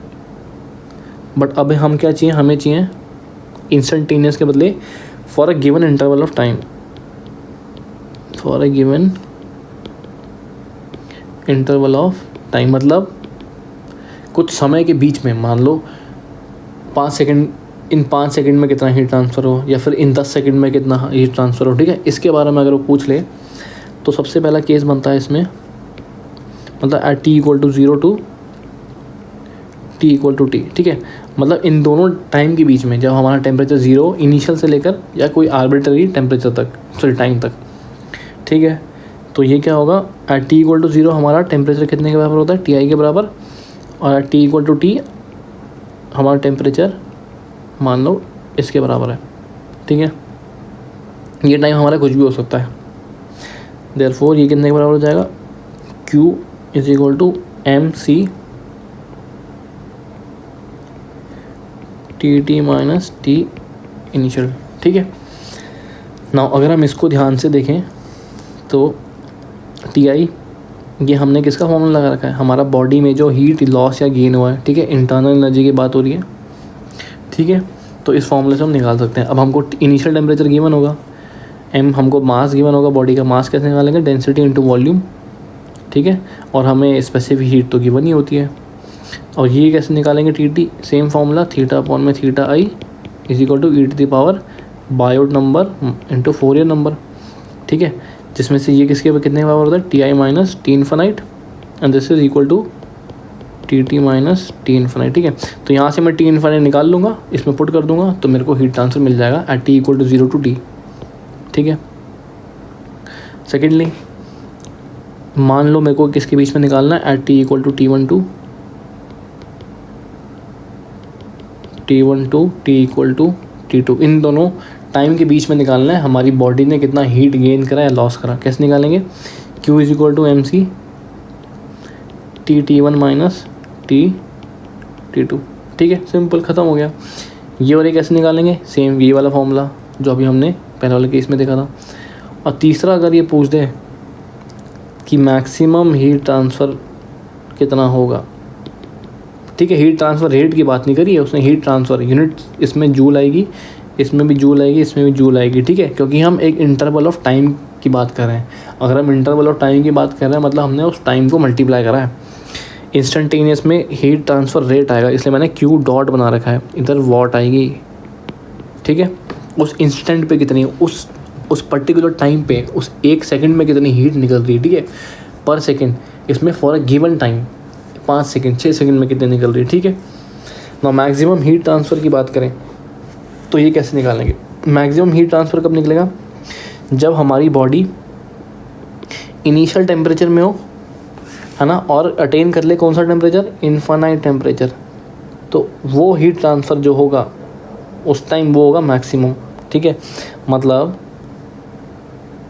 बट अब हम क्या चाहिए, हमें चाहिए इंस्टेंटेनियस के बदले for a given interval of time, for a given interval of time, मतलब कुछ समय के बीच में, मान लो 5 सेकंड इन 5 सेकंड में कितना हीट ट्रांसफ़र हो या फिर इन 10 सेकंड में कितना हीट ट्रांसफ़र हो, ठीक है। इसके बारे में अगर वो पूछ ले तो सबसे पहला केस बनता है इसमें, मतलब at T equal to 0 to T equal to T, ठीक है। मतलब इन दोनों टाइम के बीच में जब हमारा टेम्परेचर 0 इनिशियल से लेकर या कोई आर्बिट्ररी टेम्परेचर तक, सॉरी टाइम तक, ठीक है। तो ये क्या होगा, एट टी इक्वल टू 0 हमारा टेम्परेचर कितने के बराबर होता है, टी आई के बराबर, और at T equal to T हमारा टेम्परेचर मान लो इसके बराबर है, ठीक है। ये टाइम हमारा कुछ भी हो सकता है, देयरफॉर ये कितने के बराबर हो जाएगा, Q is equal to M C T T minus T initial, ठीक है। नाउ अगर हम इसको ध्यान से देखें तो टी आई ये हमने किसका फॉर्मूला लगा रखा है, हमारा बॉडी में जो हीट लॉस या गेन हुआ है, ठीक है, इंटरनल एनर्जी की बात हो रही है, ठीक है। तो इस फॉर्मूले से हम निकाल सकते हैं। अब हमको इनिशियल टेम्परेचर गिवन होगा, एम हमको मास गिवन होगा, बॉडी का मास कैसे निकालेंगे, डेंसिटी इनटू वॉल्यूम, ठीक है। और हमें स्पेसिफिक हीट तो गिवन ही होती है। और ये कैसे निकालेंगे, T T, same formula, theta upon में theta I is equal to E to the power Biot number into Fourier number, ठीक है। जिसमें से ये किसके कितने के बराबर होता है, T I minus T infinite and this is equal to T T minus T infinite, ठीक है। तो यहाँ से मैं टी इन्फिनाइट निकाल लूँगा, इसमें पुट कर दूंगा तो मेरे को हीट ट्रांसफर मिल जाएगा at T equal to 0 to T, ठीक है। सेकेंडली मान लो मेरे को किसके बीच में निकालना है, at T equal to T1 to T equal to T2, इन दोनों टाइम के बीच में निकालना है हमारी बॉडी ने कितना हीट गेन करा या लॉस करा। कैसे निकालेंगे, Q is equal to M C T T1 minus T T2, ठीक है। सिंपल, ख़त्म हो गया। ये और ये कैसे निकालेंगे, सेम ये वाला फॉर्मूला जो अभी हमने पहले वाले केस में देखा था। और तीसरा अगर ये पूछ दे कि मैक्सिमम हीट ट्रांसफ़र कितना होगा, ठीक है। हीट ट्रांसफ़र रेट की बात नहीं करी है उसने, हीट ट्रांसफ़र यूनिट, इसमें जूल आएगी, इसमें भी जूल आएगी, इसमें भी जूल आएगी, ठीक है। क्योंकि हम एक इंटरवल ऑफ टाइम की बात कर रहे हैं। अगर हम इंटरवल ऑफ टाइम की बात कर रहे हैं मतलब हमने उस टाइम को मल्टीप्लाई करा है। इंस्टेंटेनियस में हीट ट्रांसफ़र रेट आएगा, इसलिए मैंने क्यू डॉट बना रखा है, इधर वॉट आएगी, ठीक है। उस इंस्टेंट पे कितनी, उस पर्टिकुलर टाइम पे उस 1 सेकंड में कितनी हीट निकल रही है, ठीक है, पर सेकंड। इसमें for a given time 5 second 6 second में कितनी निकल रही है, ठीक है। ना मैक्सिमम हीट ट्रांसफ़र की बात करें तो ये कैसे निकालेंगे, मैक्सिमम हीट ट्रांसफ़र कब निकलेगा, जब हमारी बॉडी इनिशियल टेम्परेचर में हो, है ना, और अटेन कर ले कौन सा टेम्परेचर, इनफाइनाइट टेम्परेचर। तो वो हीट ट्रांसफ़र जो होगा उस टाइम वो होगा मैक्सिमम, ठीक है। मतलब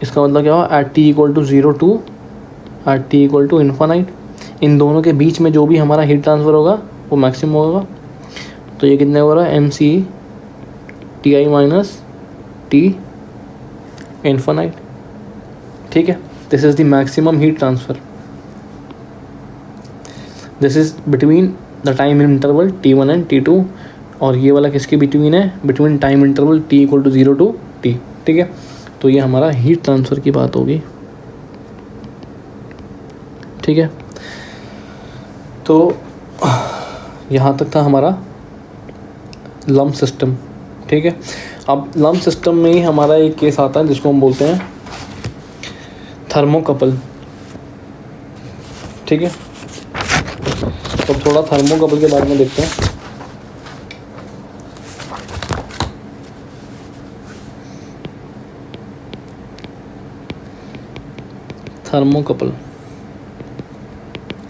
इसका मतलब क्या होगा, at T equal to 0 to at T equal to infinite, इन दोनों के बीच में जो भी हमारा हीट ट्रांसफ़र होगा वो मैक्सिमम होगा। तो ये कितने हो रहा है, एम सी टी आई माइनस टी इनफाइनाइट, ठीक है। This is the maximum heat transfer, this is between the time interval T1 and T2, और ये वाला किसके बिटवीन है, between time interval T equal to 0 to T, ठीक है। तो ये हमारा हीट ट्रांसफ़र की बात होगी, ठीक है। तो यहाँ तक था हमारा लम्प सिस्टम, ठीक है। अब लम्प सिस्टम में ही हमारा एक केस आता है जिसको हम बोलते हैं थर्मोकपल, ठीक है। तो थोड़ा थर्मोकपल के बारे में देखते हैं। थर्मोकपल,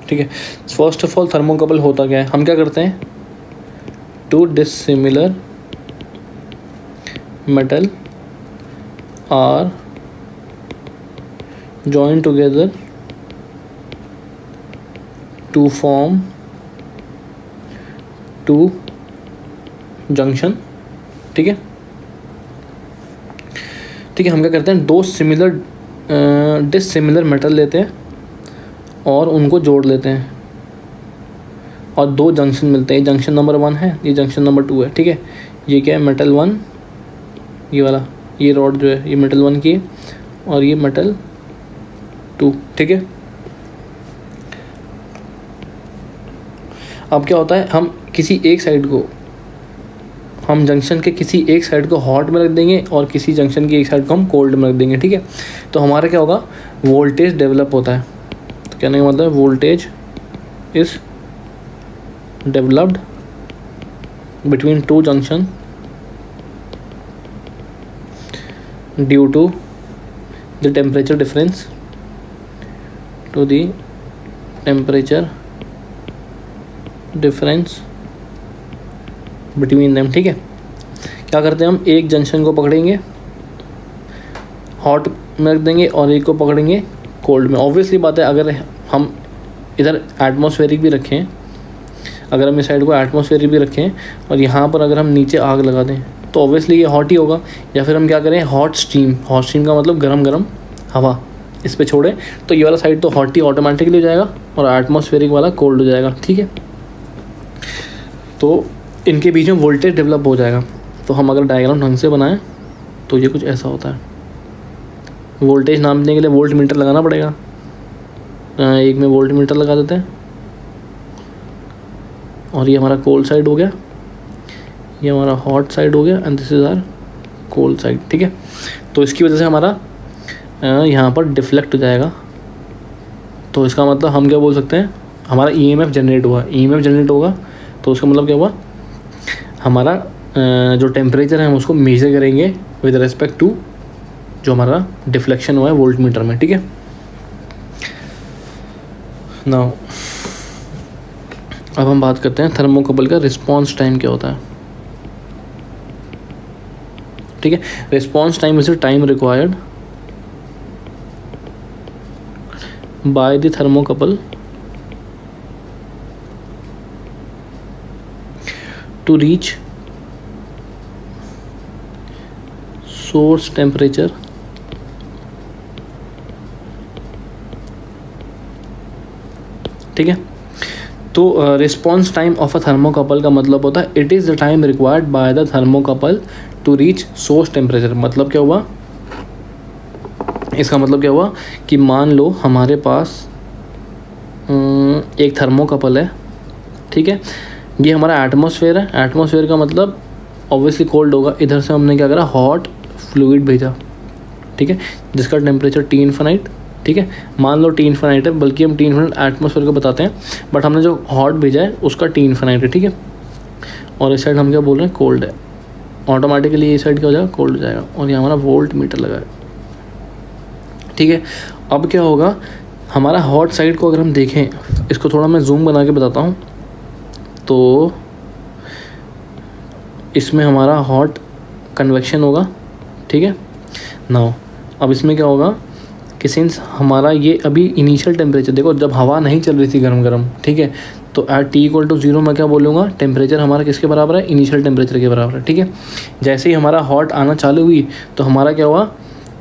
ठीक है। फर्स्ट ऑफ ऑल थर्मोकपल होता क्या है, हम क्या करते हैं, two dissimilar metal are joined together to form two junction, ठीक है। ठीक है, हम क्या करते हैं, दो सिमिलर डिसिमिलर मेटल लेते हैं और उनको जोड़ लेते हैं और दो जंक्शन मिलते हैं। जंक्शन नंबर 1 है, ये जंक्शन नंबर 2 है, ठीक है। ये क्या है, मेटल 1, ये वाला, ये रॉड जो है ये मेटल 1 की है और ये मेटल 2, ठीक है। अब क्या होता है, हम किसी एक साइड को हम जंक्शन के किसी एक साइड को हॉट में रख देंगे और किसी जंक्शन की एक साइड को हम कोल्ड में रख देंगे, ठीक है। तो हमारा क्या होगा, वोल्टेज डेवलप होता है। तो कहने का मतलब voltage is developed between two junction due to the temperature difference, to the temperature difference between them, ठीक है। क्या करते हैं हम, एक जंक्शन को पकड़ेंगे हॉट में रख देंगे और एक को पकड़ेंगे कोल्ड में। ऑब्वियसली बात है, अगर हम इधर एटमॉस्फेरिक भी रखें, अगर हम इस साइड को एटमॉस्फेरिक भी रखें और यहाँ पर अगर हम नीचे आग लगा दें तो ऑब्वियसली ये हॉट ही होगा। या फिर हम क्या करें, हॉट स्टीम का मतलब गरम गरम हवा इस पे छोड़ें तो ये वाला साइड तो हॉट ही ऑटोमेटिकली हो जाएगा और एटमॉस्फेरिक वाला कोल्ड हो जाएगा, ठीक है। तो इनके बीच में वोल्टेज डेवलप हो जाएगा। तो हम अगर डायग्राम ढंग से बनाएं तो ये कुछ ऐसा होता है। वोल्टेज नापने के लिए वोल्ट मीटर लगाना पड़ेगा। एक में वोल्ट मीटर लगा देते हैं और ये हमारा कोल्ड साइड हो गया, ये हमारा हॉट साइड हो गया and this is our cold side, ठीक है। तो इसकी वजह से हमारा यहाँ पर डिफ्लेक्ट हो जाएगा। तो इसका मतलब हम क्या बोल सकते हैं, हमारा ईएमएफ जनरेट हुआ, ईएमएफ जनरेट होगा तो उसका मतलब क्या हुआ, हमारा जो टेम्परेचर है हम उसको मेजर करेंगे विद रेस्पेक्ट टू जो हमारा डिफ्लेक्शन हुआ है वोल्ट मीटर में, ठीक है। नाउ अब हम बात करते हैं थर्मोकपल का रिस्पॉन्स टाइम क्या होता है, ठीक है। Response time is the time required by the thermocouple to reach source temperature ठीक है। तो response time of a thermocouple का मतलब होता है it is the time required by the thermocouple to reach source temperature. मतलब क्या हुआ, इसका मतलब क्या हुआ कि मान लो हमारे पास एक थर्मोकपल है, ठीक है। ये हमारा एटमॉस्फेयर है, एटमॉस्फेयर का मतलब ऑब्वियसली कोल्ड होगा। इधर से हमने क्या करा, हॉट फ्लूइड भेजा, ठीक है, जिसका टेम्परेचर टी इन्फिनाइट, ठीक है। मान लो टी इन्फिनाइट है, बल्कि हम टी इन्फिनाइट एटमॉस्फेयर को बताते हैं, बट हमने जो हॉट भेजा है उसका टी इन्फिनाइट है, ठीक है। और इस साइड हम क्या बोल रहे हैं, कोल्ड है। ऑटोमेटिकली ये साइड क्या हो जाएगा, कोल्ड हो जाएगा। और ये हमारा वोल्ट मीटर लगा है, ठीक है। अब क्या होगा, हमारा हॉट साइड को अगर हम देखें, इसको थोड़ा मैं जूम बना के बताता हूँ, तो इसमें हमारा हॉट कन्वेक्शन होगा, ठीक है। नाउ अब इसमें क्या होगा कि सिंस हमारा ये अभी इनिशियल टेम्परेचर देखो, जब हवा नहीं चल रही थी गरम गरम, ठीक है, तो एट टी इक्वल टू 0 मैं क्या बोलूँगा, टेम्परेचर हमारा किसके बराबर है, इनिशियल टेम्परेचर के बराबर है, ठीक है। जैसे ही हमारा हॉट आना चालू हुई तो हमारा क्या हुआ,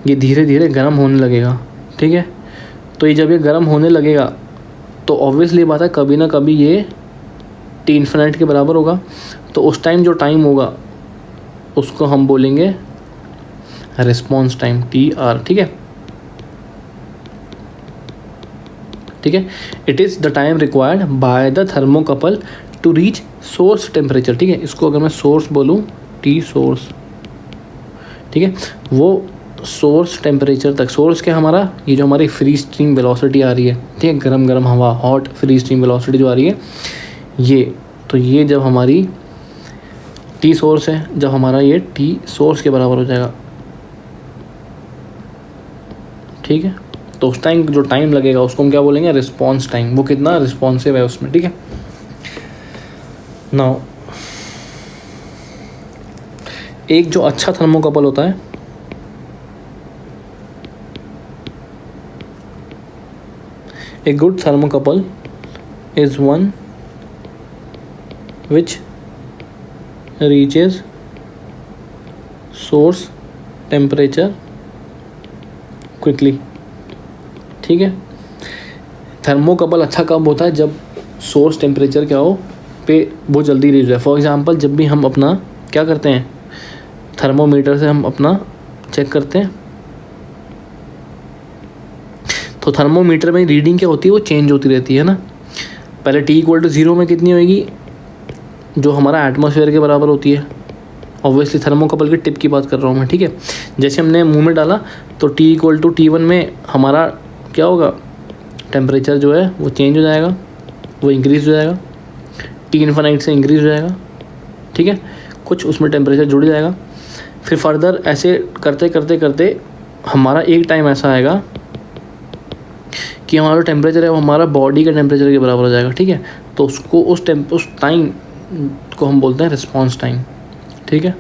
ये धीरे धीरे गर्म होने लगेगा, ठीक है। तो ये जब ये गर्म होने लगेगा तो ऑब्वियसली बात है कभी ना कभी ये टी इन्फिनाइट के बराबर होगा। तो उस टाइम जो टाइम होगा उसको हम बोलेंगे रिस्पॉन्स टाइम, टी आर, ठीक है, ठीक है। It is the time required by the thermocouple to reach source temperature, ठीक है। इसको अगर मैं सोर्स बोलूँ, टी सोर्स, ठीक है, वो सोर्स टेम्परेचर तक। सोर्स क्या हमारा, ये जो हमारी फ्री स्ट्रीम वेलोसिटी आ रही है, ठीक है, गरम गरम हवा, हॉट फ्री स्ट्रीम वेलोसिटी जो आ रही है ये, तो ये जब हमारी टी सोर्स है, जब हमारा ये टी सोर्स के बराबर हो जाएगा, ठीक है। तो उस टाइम जो टाइम लगेगा उसको हम क्या बोलेंगे, रिस्पॉन्स टाइम। वो कितना रिस्पॉन्सिव है उसमें, ठीक है। नाउ एक जो अच्छा थर्मोकपल होता है, a good thermocouple is one which reaches source temperature quickly, ठीक है। थर्मोकपल अच्छा कब होता है, जब सोर्स टेम्परेचर क्या हो पे बहुत जल्दी रीच है। फॉर एग्जांपल जब भी हम अपना क्या करते हैं, थर्मोमीटर से हम अपना चेक करते हैं, तो थर्मोमीटर में रीडिंग क्या होती है, वो चेंज होती रहती है ना। पहले टी इक्वल टू 0 में कितनी होगी, जो हमारा एटमॉस्फेयर के बराबर होती है, ऑब्वियसली थर्मोकपल के टिप की बात कर रहा हूँ मैं, ठीक है। जैसे हमने मुंह में डाला तो T=T1 में हमारा क्या होगा, टेम्परेचर जो है वो चेंज हो जाएगा, वो इंक्रीज़ हो जाएगा, T∞ से इंक्रीज़ हो जाएगा, ठीक है, कुछ उसमें टेम्परेचर जुड़ जाएगा। फिर फर्दर ऐसे करते करते करते हमारा एक टाइम ऐसा आएगा कि हमारा टेम्परेचर है वो हमारा बॉडी के टेम्परेचर के बराबर हो जाएगा, ठीक है। तो उसको उस टाइम को हम बोलते हैं रिस्पॉन्स टाइम, ठीक है।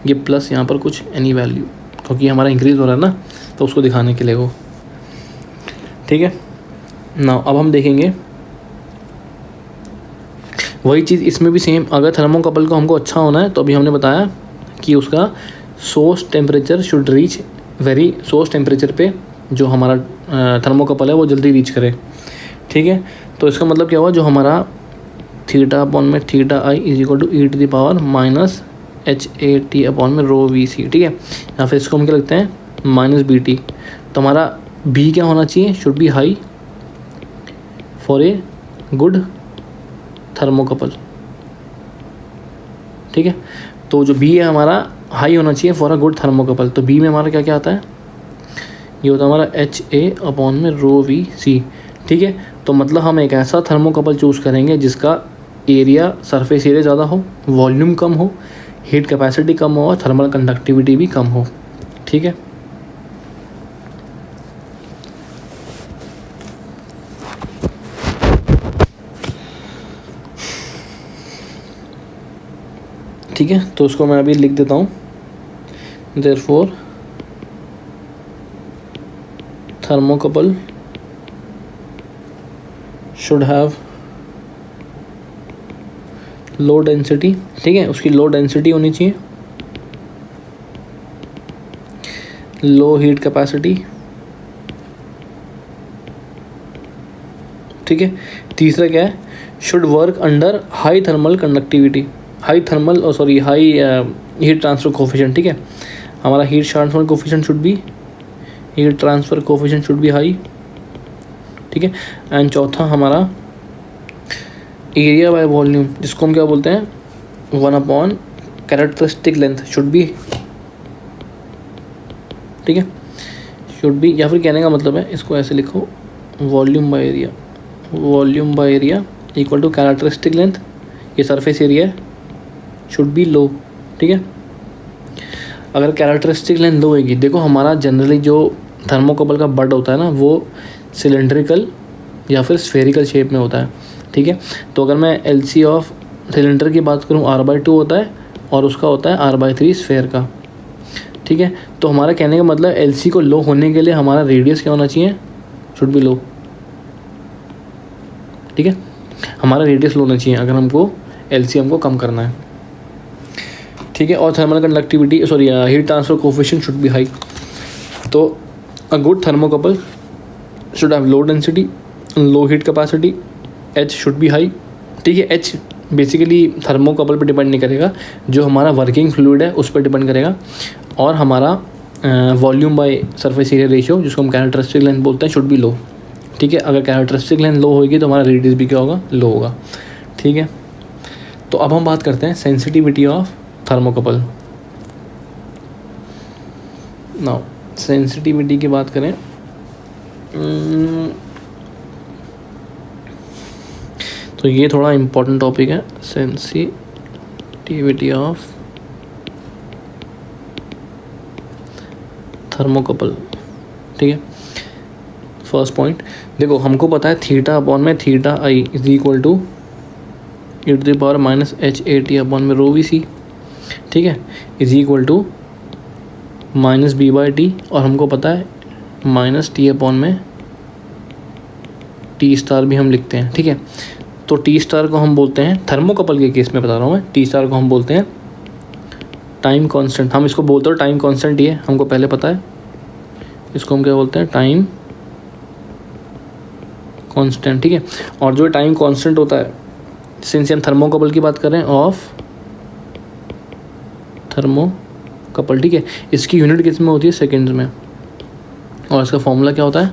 ये प्लस यहाँ पर कुछ एनी वैल्यू, क्योंकि हमारा इंक्रीज़ हो रहा है ना, तो उसको दिखाने के लिए वो, ठीक है ना। अब हम देखेंगे वही चीज़ इसमें भी सेम। अगर थर्मोकपल को हमको अच्छा होना है तो अभी हमने बताया कि उसका source temperature should reach source temperature पे जो हमारा थर्मोकपल है वो जल्दी रीच करे, ठीक है। तो इसका मतलब क्या हुआ, जो हमारा θ/(-HAT/-HAT/ρVC, ठीक है। या फिर इसको हम क्या लिखते हैं -BT। तो हमारा B क्या होना चाहिए, should be high for a good thermocouple, ठीक है। तो जो B है हमारा हाई होना चाहिए फॉर अ गुड थर्मोकपल। तो B में हमारा क्या क्या आता है, ये होता है हमारा HA/ρVC, ठीक है। तो मतलब हम एक ऐसा थर्मोकपल चूज़ करेंगे जिसका एरिया, सरफेस एरिया ज़्यादा हो, वॉल्यूम कम हो, हीट कैपेसिटी कम हो और थर्मल कंडक्टिविटी भी कम हो, ठीक है। ठीक है, तो उसको मैं अभी लिख देता हूँ। Therefore thermocouple should have low density, ठीक है। उसकी लो डेंसिटी होनी चाहिए, लो हीट कैपेसिटी, ठीक है। तीसरा क्या है, should work under high thermal conductivity, high heat transfer coefficient, ठीक है। हमारा heat transfer coefficient should be high, ठीक है। एंड चौथा हमारा एरिया बाय वॉल्यूम, जिसको हम क्या बोलते हैं 1/, कैरेक्टरिस्टिक लेंथ शुड बी, ठीक है, शुड बी। या फिर कहने का मतलब है, इसको ऐसे लिखो, volume by area equal to characteristic length, ये सरफेस एरिया है, शुड बी लो, ठीक है। अगर कैरेक्टरिस्टिक लेंथ लो होगी, देखो हमारा जनरली जो थर्मोकपल का बड होता है ना, वो सिलेंड्रिकल या फिर स्फेरिकल शेप में होता है, ठीक है। तो अगर मैं LC ऑफ सिलेंडर की बात करूँ R/2 होता है और उसका होता है R/3 स्फेयर का, ठीक है। तो हमारा कहने का मतलब LC को लो होने के लिए हमारा रेडियस क्या होना चाहिए, शुड बी लो, ठीक है। हमारा रेडियस लो होना चाहिए अगर हमको LC हमको कम करना है, ठीक है। और thermal conductivity heat transfer coefficient should be high. तो a good thermocouple should have low density, low heat capacity, H should be high, ठीक है। H बेसिकली थर्मोकपल पे डिपेंड नहीं करेगा, जो हमारा वर्किंग फ्लूइड है उस पर डिपेंड करेगा। और हमारा volume by surface area ratio, जिसको हम कैरेक्टरिस्टिक लेंथ बोलते हैं, शुड बी लो, ठीक है। अगर कैरेक्टरिस्टिक लेंथ लो होगी तो हमारा रेडियस भी क्या होगा, लो होगा, ठीक है। तो अब हम बात करते हैं sensitivity of thermocouple. Now sensitivity की बात करें, तो ये थोड़ा इम्पोर्टेंट टॉपिक है, सेंसिटिविटी ऑफ थर्मोकपल, ठीक है। फर्स्ट पॉइंट देखो, हमको पता है θ/θi is equal to e⁻HAT/ρVC, ठीक है, इज इक्वल टू -B/T, और हमको पता है -T/T भी हम लिखते हैं, ठीक है। तो T को हम बोलते हैं, थर्मोकपल के केस में बता रहा हूँ मैं, T को हम बोलते हैं टाइम कांस्टेंट। हम इसको बोलते हैं टाइम कांस्टेंट, ये हमको पहले पता है। इसको हम क्या बोलते हैं, टाइम कांस्टेंट, ठीक है। और जो टाइम कांस्टेंट होता है, सिंस हम थर्मोकपल की बात कर रहे हैं, ऑफ थर्मोकपल, ठीक है, इसकी यूनिट किस में होती है, सेकेंड्स में। और इसका फॉर्मूला क्या होता है,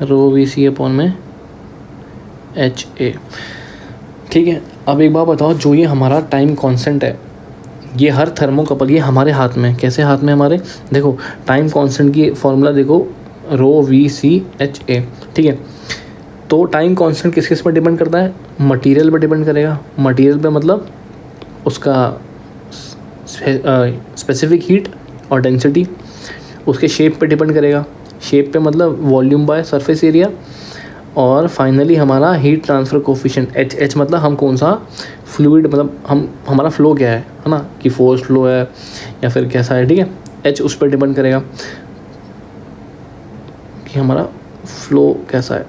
ρVC/HA, ठीक है। अब एक बात बताओ, जो ये हमारा टाइम कांस्टेंट है, ये हर थर्मोकपल, ये हमारे हाथ में, कैसे हाथ में हमारे, देखो टाइम कांस्टेंट की फॉर्मूला देखो, ρVCHA, ठीक है। तो टाइम कांस्टेंट किस किस पर डिपेंड करता है, मटेरियल पर डिपेंड करेगा। मटेरियल पे मतलब उसका स्पेसिफिक हीट और डेंसिटी, उसके शेप पे डिपेंड करेगा। शेप पे मतलब वॉल्यूम बाय सरफेस एरिया, और फाइनली हमारा हीट ट्रांसफ़र कोफिशिएंट H मतलब हम कौन सा फ्लूइड, मतलब हमारा फ्लो क्या है ना, कि फोर्स फ्लो है या फिर कैसा है, ठीक है। H उस पर डिपेंड करेगा कि हमारा फ्लो कैसा है,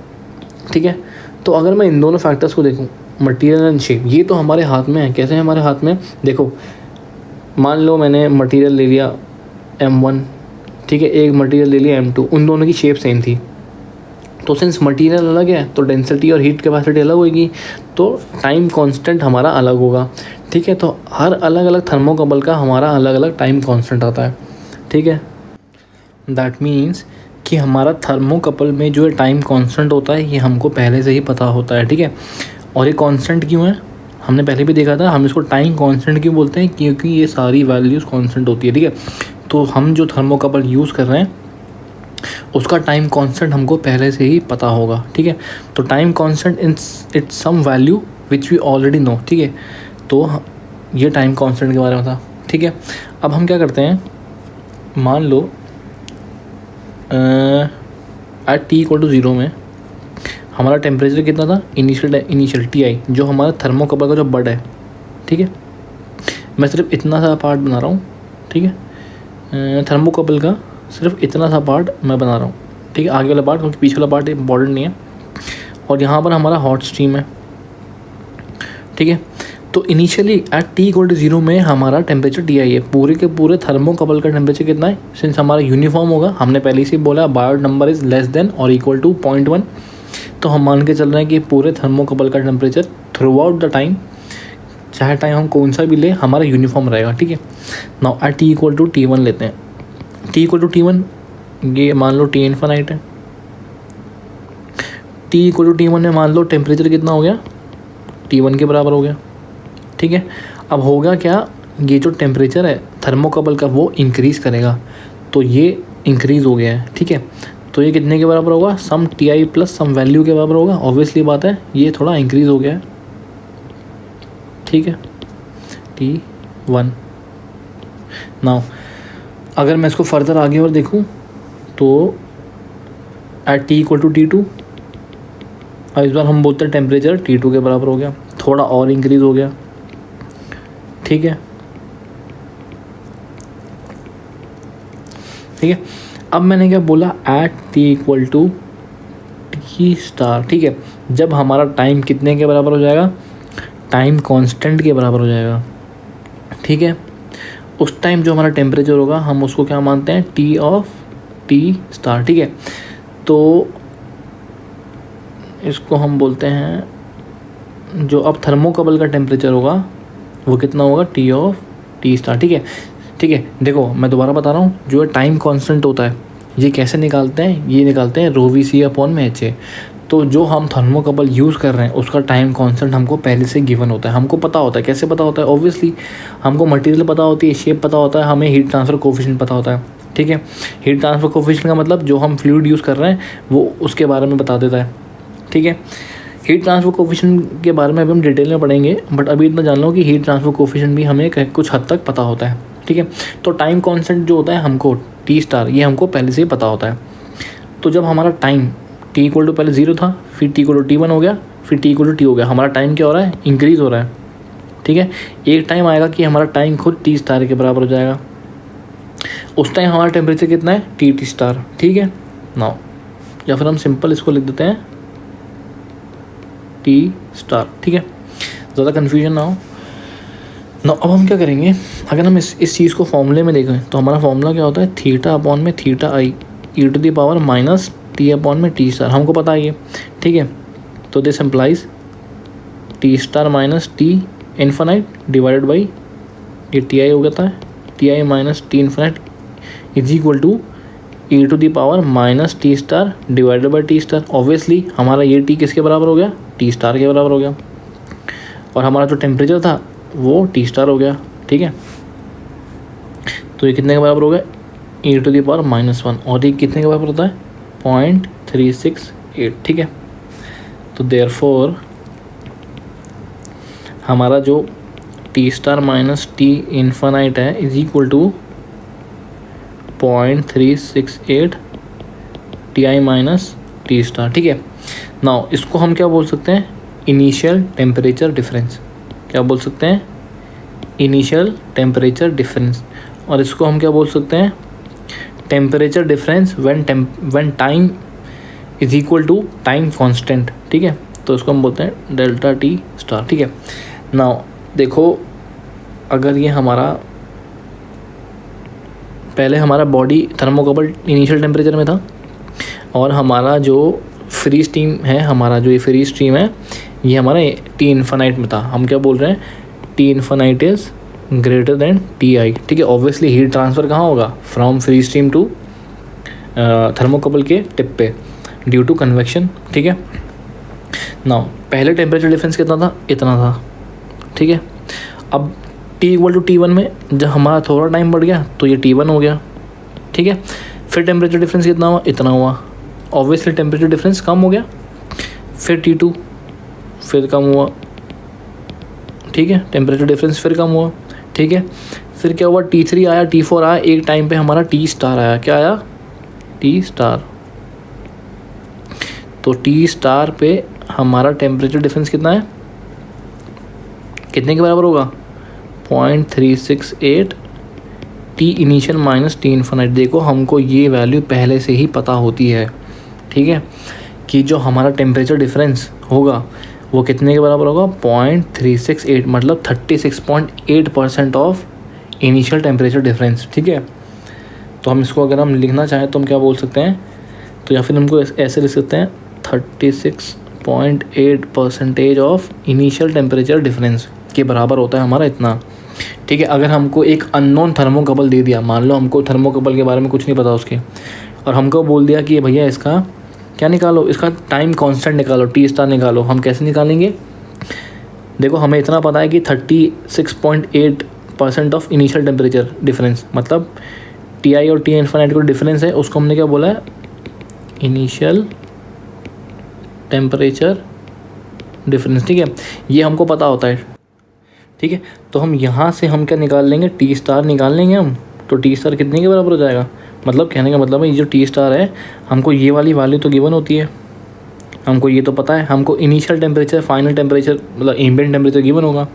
ठीक है। तो अगर मैं इन दोनों फैक्टर्स को देखूं, मटेरियल एंड शेप, ये तो हमारे हाथ में है। कैसे है हमारे हाथ में, देखो मान लो मैंने मटेरियल ले लिया M1, ठीक है, एक मटेरियल ले लिया M2, उन दोनों की शेप सेम थी, तो सिंस मटेरियल अलग है तो डेंसिटी और हीट कैपेसिटी अलग होगी, तो टाइम कांस्टेंट हमारा अलग होगा, ठीक है। तो हर अलग अलग थर्मोकपल का हमारा अलग अलग टाइम कांस्टेंट आता है, ठीक है। दैट मीन्स कि हमारा थर्मोकपल में जो टाइम कांस्टेंट होता है ये हमको पहले से ही पता होता है, ठीक है। और ये कांस्टेंट क्यों है, हमने पहले भी देखा था, हम इसको टाइम कांस्टेंट क्यों बोलते हैं, क्योंकि ये सारी वैल्यूज़ कांस्टेंट होती है, ठीक है। तो हम जो थर्मोकपल यूज़ कर रहे हैं उसका टाइम कांस्टेंट हमको पहले से ही पता होगा, ठीक है। तो time constant it's some value which we already know, ठीक है। तो ये टाइम कांस्टेंट के बारे में था, ठीक है। अब हम क्या करते हैं, मान लो एट T=0 में हमारा टेम्परेचर कितना था, इनिशियल Ti, जो हमारा थर्मोकपल का जो बड है, ठीक है। मैं सिर्फ इतना सा पार्ट बना रहा हूँ, ठीक है, थर्मोकपल का सिर्फ इतना सा पार्ट मैं बना रहा हूँ, ठीक है। आगे वाला पार्ट, क्योंकि पीछे वाला पार्ट इम्पॉर्टेंट नहीं है। और यहाँ पर हमारा हॉट स्ट्रीम है, ठीक है। तो इनिशियली एट T=0 में हमारा टेम्परेचर Ti है, पूरे के पूरे थर्मोकपल का टेम्परेचर कितना है, सिंस हमारा यूनिफॉर्म होगा, हमने पहले से बोला Biot number is less then और इक्वल टू 0.1, तो हम मान के चल रहे हैं कि पूरे थर्मोकपल का temperature through out the time, चाहे टाइम हम कौन सा भी ले, हमारा यूनिफॉर्म रहेगा, ठीक है। नाउ एट T=T1 लेते हैं, T=T1, ये मान लो T इन्फिनिट है, T=T1 में मान लो टेम्परेचर कितना हो गया, T1 के बराबर हो गया, ठीक है। अब होगा क्या, ये जो टेम्परेचर है थर्मोकपल का वो इंक्रीज़ करेगा, तो ये इंक्रीज़ हो गया है, ठीक है। तो ये कितने के बराबर होगा, सम Ti प्लस सम वैल्यू के बराबर होगा। ऑब्वियसली बात है ये थोड़ा इंक्रीज़ हो गया है, ठीक है, T1। नाउ अगर मैं इसको फर्दर आगे और देखूं तो एट T=T2, अब इस बार हम बोलते हैं टेम्परेचर T2 के बराबर हो गया, थोड़ा और इंक्रीज़ हो गया, ठीक है, ठीक है। अब मैंने क्या बोला, एट T=T स्टार, ठीक है। जब हमारा टाइम कितने के बराबर हो जाएगा, टाइम कांस्टेंट के बराबर हो जाएगा, ठीक है। उस टाइम जो हमारा टेम्परेचर होगा हम उसको क्या मानते हैं, T स्टार, ठीक है। तो इसको हम बोलते हैं, जो अब थर्मोकपल का टेम्परेचर होगा वो कितना होगा, T स्टार, ठीक है, ठीक है। देखो मैं दोबारा बता रहा हूँ, जो टाइम कांस्टेंट होता है ये कैसे निकालते हैं, ये निकालते हैं ρVC/HA। तो जो हम थर्मोकपल यूज़ कर रहे हैं उसका टाइम कांस्टेंट हमको पहले से गिवन होता है, हमको पता होता है। कैसे पता होता है, ऑब्वियसली हमको मटेरियल पता होती है, शेप पता होता है, हमें हीट ट्रांसफ़र कोफिशिएंट पता होता है, ठीक है। हीट ट्रांसफ़र कोफिशिएंट का मतलब जो हम फ्लूइड यूज़ कर रहे हैं वो उसके बारे में बता देता है, ठीक है। हीट ट्रांसफ़र कोफिशिएंट के बारे में अभी हम डिटेल में पढ़ेंगे, बट अभी इतना जान लो कि हीट ट्रांसफ़र कोफिशिएंट भी हमें कुछ हद तक पता होता है, ठीक है। तो टाइम कांस्टेंट जो होता है हमको T स्टार, ये हमको पहले से ही पता होता है। तो जब हमारा टाइम T पहले 0 था, फिर T=T1 हो गया, फिर T=T हो गया, हमारा टाइम क्या हो रहा है, इंक्रीज़ हो रहा है, ठीक है। एक टाइम आएगा कि हमारा टाइम खुद T स्टार के बराबर हो जाएगा, उस टाइम हमारा टेम्परेचर कितना है, T स्टार, ठीक है। नाउ या फिर हम सिंपल इसको लिख देते हैं T स्टार, ठीक है, ज़्यादा कन्फ्यूजन ना हो। अब हम क्या करेंगे, अगर हम इस चीज़ को फॉर्मूले में देखें तो हमारा फॉर्मूला क्या होता है, θ/θi e⁻T/T स्टार, हमको पता है ये, ठीक है। तो this implies T star minus T infinite divided by ये Ti हो जाता है, Ti minus T infinite is equal to e⁻T star divided by T star. Obviously हमारा ये T किसके बराबर हो गया, T स्टार के बराबर हो गया। और हमारा जो टेम्परेचर था वो टी स्टार हो गया, ठीक है। तो ये कितने के बराबर हो गया, e⁻⁻1, और ये कितने के बराबर होता है 0.368, ठीक है। तो देयरफॉर हमारा जो T star minus T infinite है is equal to 0.368 T I minus T star, ठीक है। नाउ इसको हम क्या बोल सकते हैं, इनिशियल टेम्परेचर डिफरेंस। क्या बोल सकते हैं, इनिशियल टेम्परेचर डिफरेंस। और इसको हम क्या बोल सकते हैं, temperature difference when time is equal to time constant, ठीक है। तो इसको हम बोलते हैं डेल्टा टी स्टार, ठीक है। नाउ देखो, अगर ये हमारा पहले हमारा बॉडी थर्मोकपल इनिशियल टेम्परेचर में था, और हमारा जो फ्री स्टीम है, हमारा जो ये फ्री स्ट्रीम है, ये हमारा टी इन्फानाइट में था। हम क्या बोल रहे हैं, T infinite is greater than T i, ठीक है। ऑब्वियसली हीट ट्रांसफ़र कहाँ होगा, from free stream to thermocouple के टिप पे ड्यू टू कन्वेक्शन, ठीक है। नाउ पहले टेम्परेचर डिफरेंस कितना था, इतना था, ठीक है। अब T=T1 में जब हमारा थोड़ा टाइम बढ़ गया तो ये T1 हो गया, ठीक है। फिर टेम्परेचर डिफरेंस कितना हुआ, इतना हुआ। ऑब्वियसली टेम्परेचर डिफरेंस कम हो गया, फिर T2, फिर कम हुआ, ठीक है। टेम्परेचर डिफरेंस फिर कम हुआ, ठीक है। फिर क्या हुआ, T3 आया, T4 आया, एक टाइम पे हमारा टी स्टार आया। क्या आया, टी स्टार। तो टी स्टार पे हमारा टेम्परेचर डिफरेंस कितना है, कितने के बराबर होगा, 0.368 T initial minus T infinite. देखो हमको ये वैल्यू पहले से ही पता होती है, ठीक है, कि जो हमारा टेम्परेचर डिफरेंस होगा वो कितने के बराबर होगा, 0.368, मतलब 36.8% ऑफ इनिशियल टेम्परेचर डिफरेंस, ठीक है। तो हम इसको अगर हम लिखना चाहें तो हम क्या बोल सकते हैं, तो या फिर हमको ऐसे लिख सकते हैं 36.8% ऑफ इनिशियल टेम्परेचर डिफरेंस के बराबर होता है हमारा इतना, ठीक है। अगर हमको एक अननोन थर्मोकपल दे दिया, मान लो हमको थर्मोकपल के बारे में कुछ नहीं पता उसके, और हमको बोल दिया कि भैया इसका क्या निकालो, इसका टाइम कांस्टेंट निकालो, टी स्टार निकालो। हम कैसे निकालेंगे, देखो हमें इतना पता है कि 36.8% ऑफ इनिशियल टेम्परेचर डिफरेंस, मतलब टी आई और टी इन्फानाइट का डिफरेंस है, उसको हमने क्या बोला है, इनिशियल टेम्परेचर डिफरेंस, ठीक है। ये हमको पता होता है, ठीक है। तो हम यहाँ से हम क्या निकाल लेंगे, टी स्टार निकाल लेंगे हम। तो टी स्टार कितने के बराबर हो जाएगा, मतलब कहने का मतलब है ये जो टी स्टार है, हमको ये वाली वैल्यू तो गिवन होती है, हमको ये तो पता है, हमको इनिशियल टेम्परेचर, फाइनल टेम्परेचर, मतलब एम्बिएंट टेम्परेचर गिवन होगा,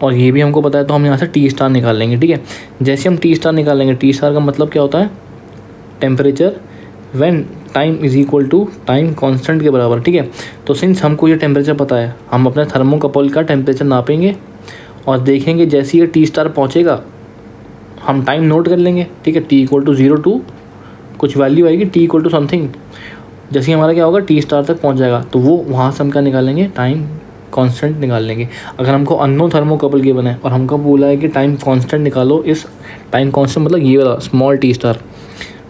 और ये भी हमको पता है। तो हम यहाँ से टी स्टार निकाल लेंगे, ठीक है। जैसे हम टी स्टार निकालेंगे, टी स्टार का मतलब क्या होता है, temperature when time is equal to time constant के बराबर, ठीक है। तो सिंस हमको ये टेम्परेचर पता है, हम अपने थर्मोकपल का टेम्परेचर नापेंगे और देखेंगे जैसे ये टी स्टार पहुँचेगा हम टाइम नोट कर लेंगे, ठीक है। T=0 टू कुछ वैल्यू आएगी, T= समथिंग, जैसे हमारा क्या होगा, टी स्टार तक पहुंच जाएगा, तो वो वहाँ से हम क्या निकालेंगे, टाइम कांस्टेंट निकाल लेंगे। अगर हमको अननोन थर्मोकपल के बना है और हमको बोला है कि टाइम कांस्टेंट निकालो, इस टाइम कांस्टेंट मतलब ये वाला small T star,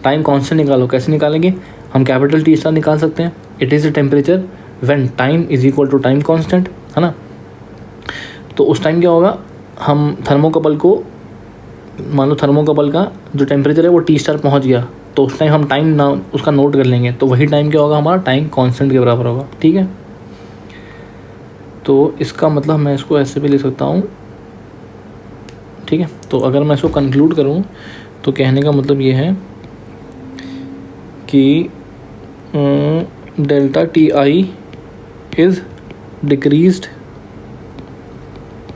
time constant निकालो, कैसे निकालेंगे, हम कैपिटल टी स्टार निकाल सकते हैं। It is the temperature when time is equal to time constant, है ना। तो उस टाइम क्या होगा, हम थर्मोकपल को, मान लो थर्मोकपल का जो टेम्परेचर है वो टी स्टार पहुँच गया, तो उस टाइम हम टाइम ना उसका नोट कर लेंगे, तो वही टाइम क्या होगा, हमारा टाइम कांस्टेंट के बराबर होगा, ठीक है। तो इसका मतलब मैं इसको ऐसे भी लिख सकता हूँ, ठीक है। तो अगर मैं इसको कंक्लूड करूँ तो कहने का मतलब ये है कि delta T I is decreased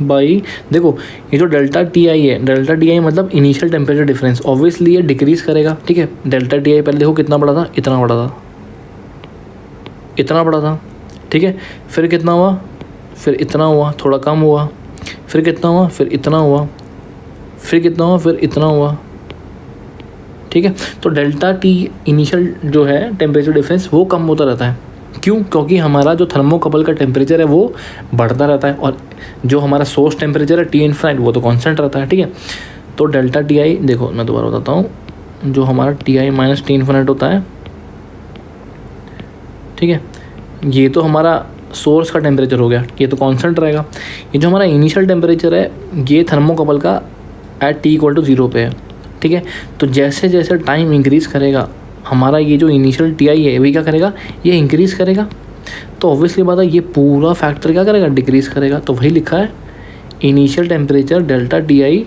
by, देखो ये जो डेल्टा टी आई है, डेल्टा टी आई मतलब इनिशियल टेम्परेचर डिफरेंस, ऑब्वियसली ये डिक्रीज़ करेगा, ठीक है। डेल्टा टी आई पहले देखो कितना बड़ा था, इतना बड़ा था, इतना बड़ा था, ठीक है। फिर कितना हुआ, फिर इतना हुआ, थोड़ा कम हुआ, फिर कितना हुआ, फिर इतना हुआ, फिर कितना हुआ, फिर इतना हुआ, ठीक है। तो डेल्टा टी इनिशियल जो है टेम्परेचर डिफरेंस वो कम होता रहता है, क्यों, क्योंकि हमारा जो थर्मोकपल का टेम्परेचर है वो बढ़ता रहता है, और जो हमारा सोर्स टेम्परेचर है टी इन्फाइनाइट वो तो कांस्टेंट रहता है, ठीक है। तो डेल्टा टी आई, देखो मैं दोबारा बताता हूँ, जो हमारा T I minus T infinite होता है, ठीक है, ये तो हमारा सोर्स का टेम्परेचर हो गया, ये तो कांस्टेंट रहेगा। ये जो हमारा इनिशियल टेम्परेचर है ये थर्मोकपल का एट T = 0 पे है, ठीक है। तो जैसे जैसे टाइम इंक्रीज़ करेगा हमारा ये जो इनिशियल Ti है वही क्या करेगा, ये इंक्रीज़ करेगा। तो ऑब्वियसली बात है ये पूरा फैक्टर क्या करेगा, डिक्रीज़ करेगा। तो वही लिखा है initial temperature delta Ti,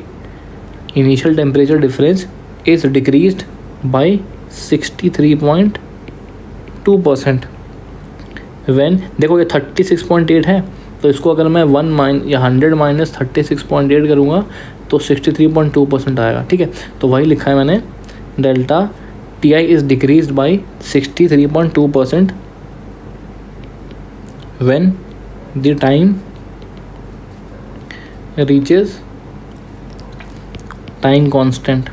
initial temperature difference is decreased bye 63.2%। When देखो ये 36.8 है, तो इसको अगर मैं 100 माइनस 36.8 करूँगा तो 63.2% आएगा, ठीक है। तो वही लिखा है मैंने, delta Ti is decreased bye 63.2% when the time reaches time constant,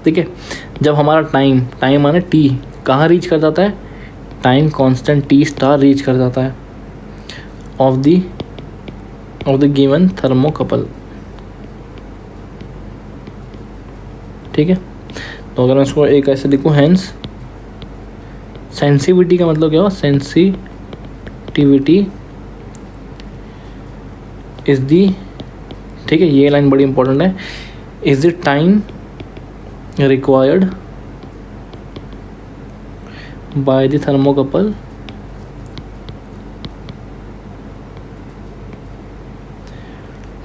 ठीक है। जब हमारा टाइम माने T कहाँ रीच कर जाता है, टाइम कांस्टेंट T* रीच कर जाता है ऑफ द गिवन थर्मोकपल, ठीक है। तो अगर मैं इसको एक ऐसे लिखूँ, हैंस सेंसिटिविटी का मतलब क्या हुआ, सेंसिटिविटी इज़ दी, ठीक है, ये लाइन बड़ी इंपॉर्टेंट है, is the time required by the thermocouple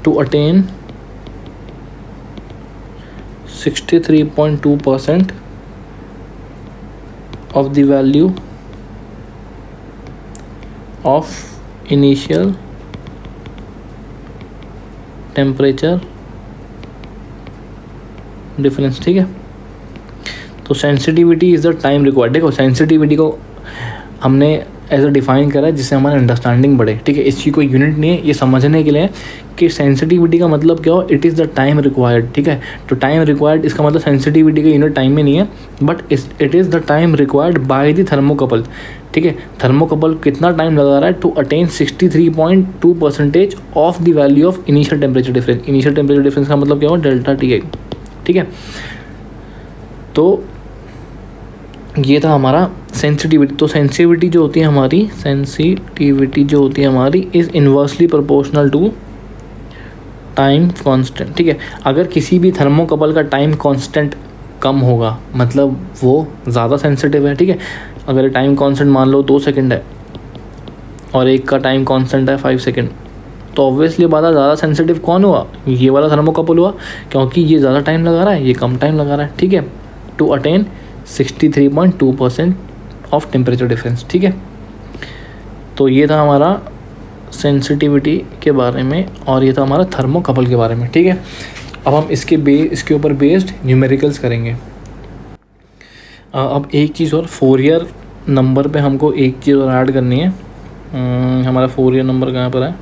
to attain 63.2% of the value of initial temperature difference, ठीक है। तो sensitivity is the time required, देखो सेंसिटिविटी को हमने एज अ डिफाइन करा है जिससे हमारी अंडरस्टैंडिंग बढ़े, ठीक है। इसकी कोई यूनिट नहीं है, ये समझने के लिए कि सेंसिटिविटी का मतलब क्या हो, it is the time required, ठीक है। तो टाइम रिक्वायर्ड इसका मतलब सेंसिटिविटी का यूनिट टाइम में नहीं है, but it is the time required by the thermocouple, ठीक है। थर्मोकपल कितना टाइम लगा रहा है to attain 63.2% of the value of initial temperature difference. Initial temperature difference का मतलब क्या हो, डेल्टा Ti, ठीक है। तो ये था हमारा सेंसिटिविटी। तो सेंसिटिविटी जो होती है हमारी is inversely proportional to time constant, ठीक है। अगर किसी भी थर्मोकपल का टाइम कांस्टेंट कम होगा मतलब वो ज़्यादा सेंसिटिव है, ठीक है। अगर टाइम कांस्टेंट मान लो 2 सेकंड है और एक का टाइम कांस्टेंट है 5 सेकंड, तो ऑब्वियसली बात है ज़्यादा सेंसिटिव कौन हुआ, ये वाला थर्मोकपल हुआ, क्योंकि ये ज़्यादा टाइम लगा रहा है, ये कम टाइम लगा रहा है, ठीक है, to attain 63.2% of temperature difference, ठीक है। तो ये था हमारा सेंसिटिविटी के बारे में और ये था हमारा थर्मोकपल के बारे में, ठीक है। अब हम इसके ऊपर बेस्ड न्यूमेरिकल्स करेंगे। अब एक चीज़ और, फोरियर नंबर पे हमको एक चीज़ और ऐड करनी है। हमारा फोरियर नंबर कहाँ पर है,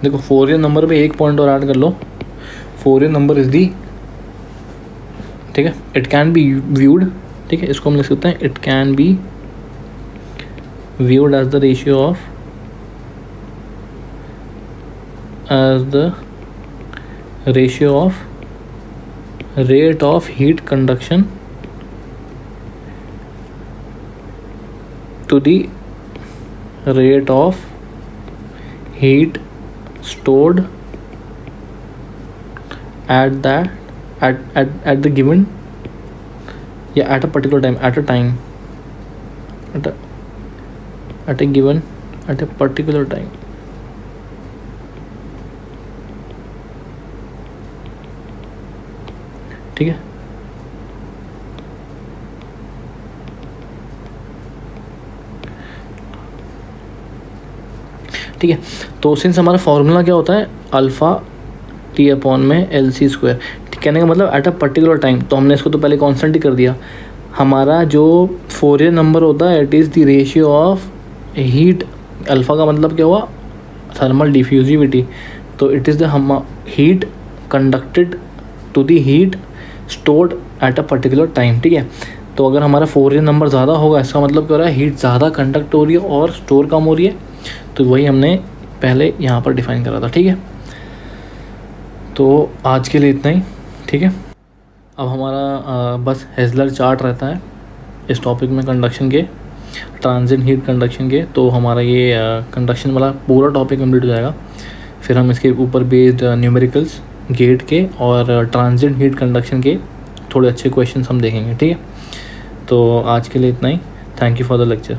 देखो फोरियर नंबर पे एक पॉइंट और ऐड कर लो। फोरियर नंबर इज़ दी, ठीक है, इट कैन बी व्यूड, ठीक है, इसको हम लिख सकते हैं, it can be viewed as the ratio of rate of heat conduction to the rate of heat stored at the given, yeah, at a particular time, at a particular time, ठीक है। ठीक है, तो सिंस हमारा formula क्या होता है, alpha T/LC², कहने का मतलब एट अ पर्टिकुलर टाइम, तो हमने इसको तो पहले कांस्टेंट ही कर दिया। हमारा जो फोरियर नंबर होता है it is the ratio of heat, alpha का मतलब क्या हुआ, थर्मल डिफ्यूजिविटी, तो it is the heat conducted to the heat stored at a particular time, ठीक है। तो अगर हमारा फोरियर नंबर ज़्यादा होगा इसका मतलब क्या हो रहा है, हीट ज़्यादा कंडक्ट हो रही है और स्टोर कम हो रही है, तो वही हमने पहले यहाँ पर डिफाइन करा था, ठीक है। तो आज के लिए इतना ही, ठीक है। अब हमारा बस हेज़लर चार्ट रहता है इस टॉपिक में कंडक्शन के, ट्रांजिएंट हीट कंडक्शन के, तो हमारा ये कंडक्शन वाला पूरा टॉपिक कंप्लीट हो जाएगा। फिर हम इसके ऊपर बेस्ड न्यूमेरिकल्स गेट के और ट्रांजिएंट हीट कंडक्शन के थोड़े अच्छे क्वेश्चंस हम देखेंगे, ठीक है। तो आज के लिए इतना ही। Thank you for the lecture.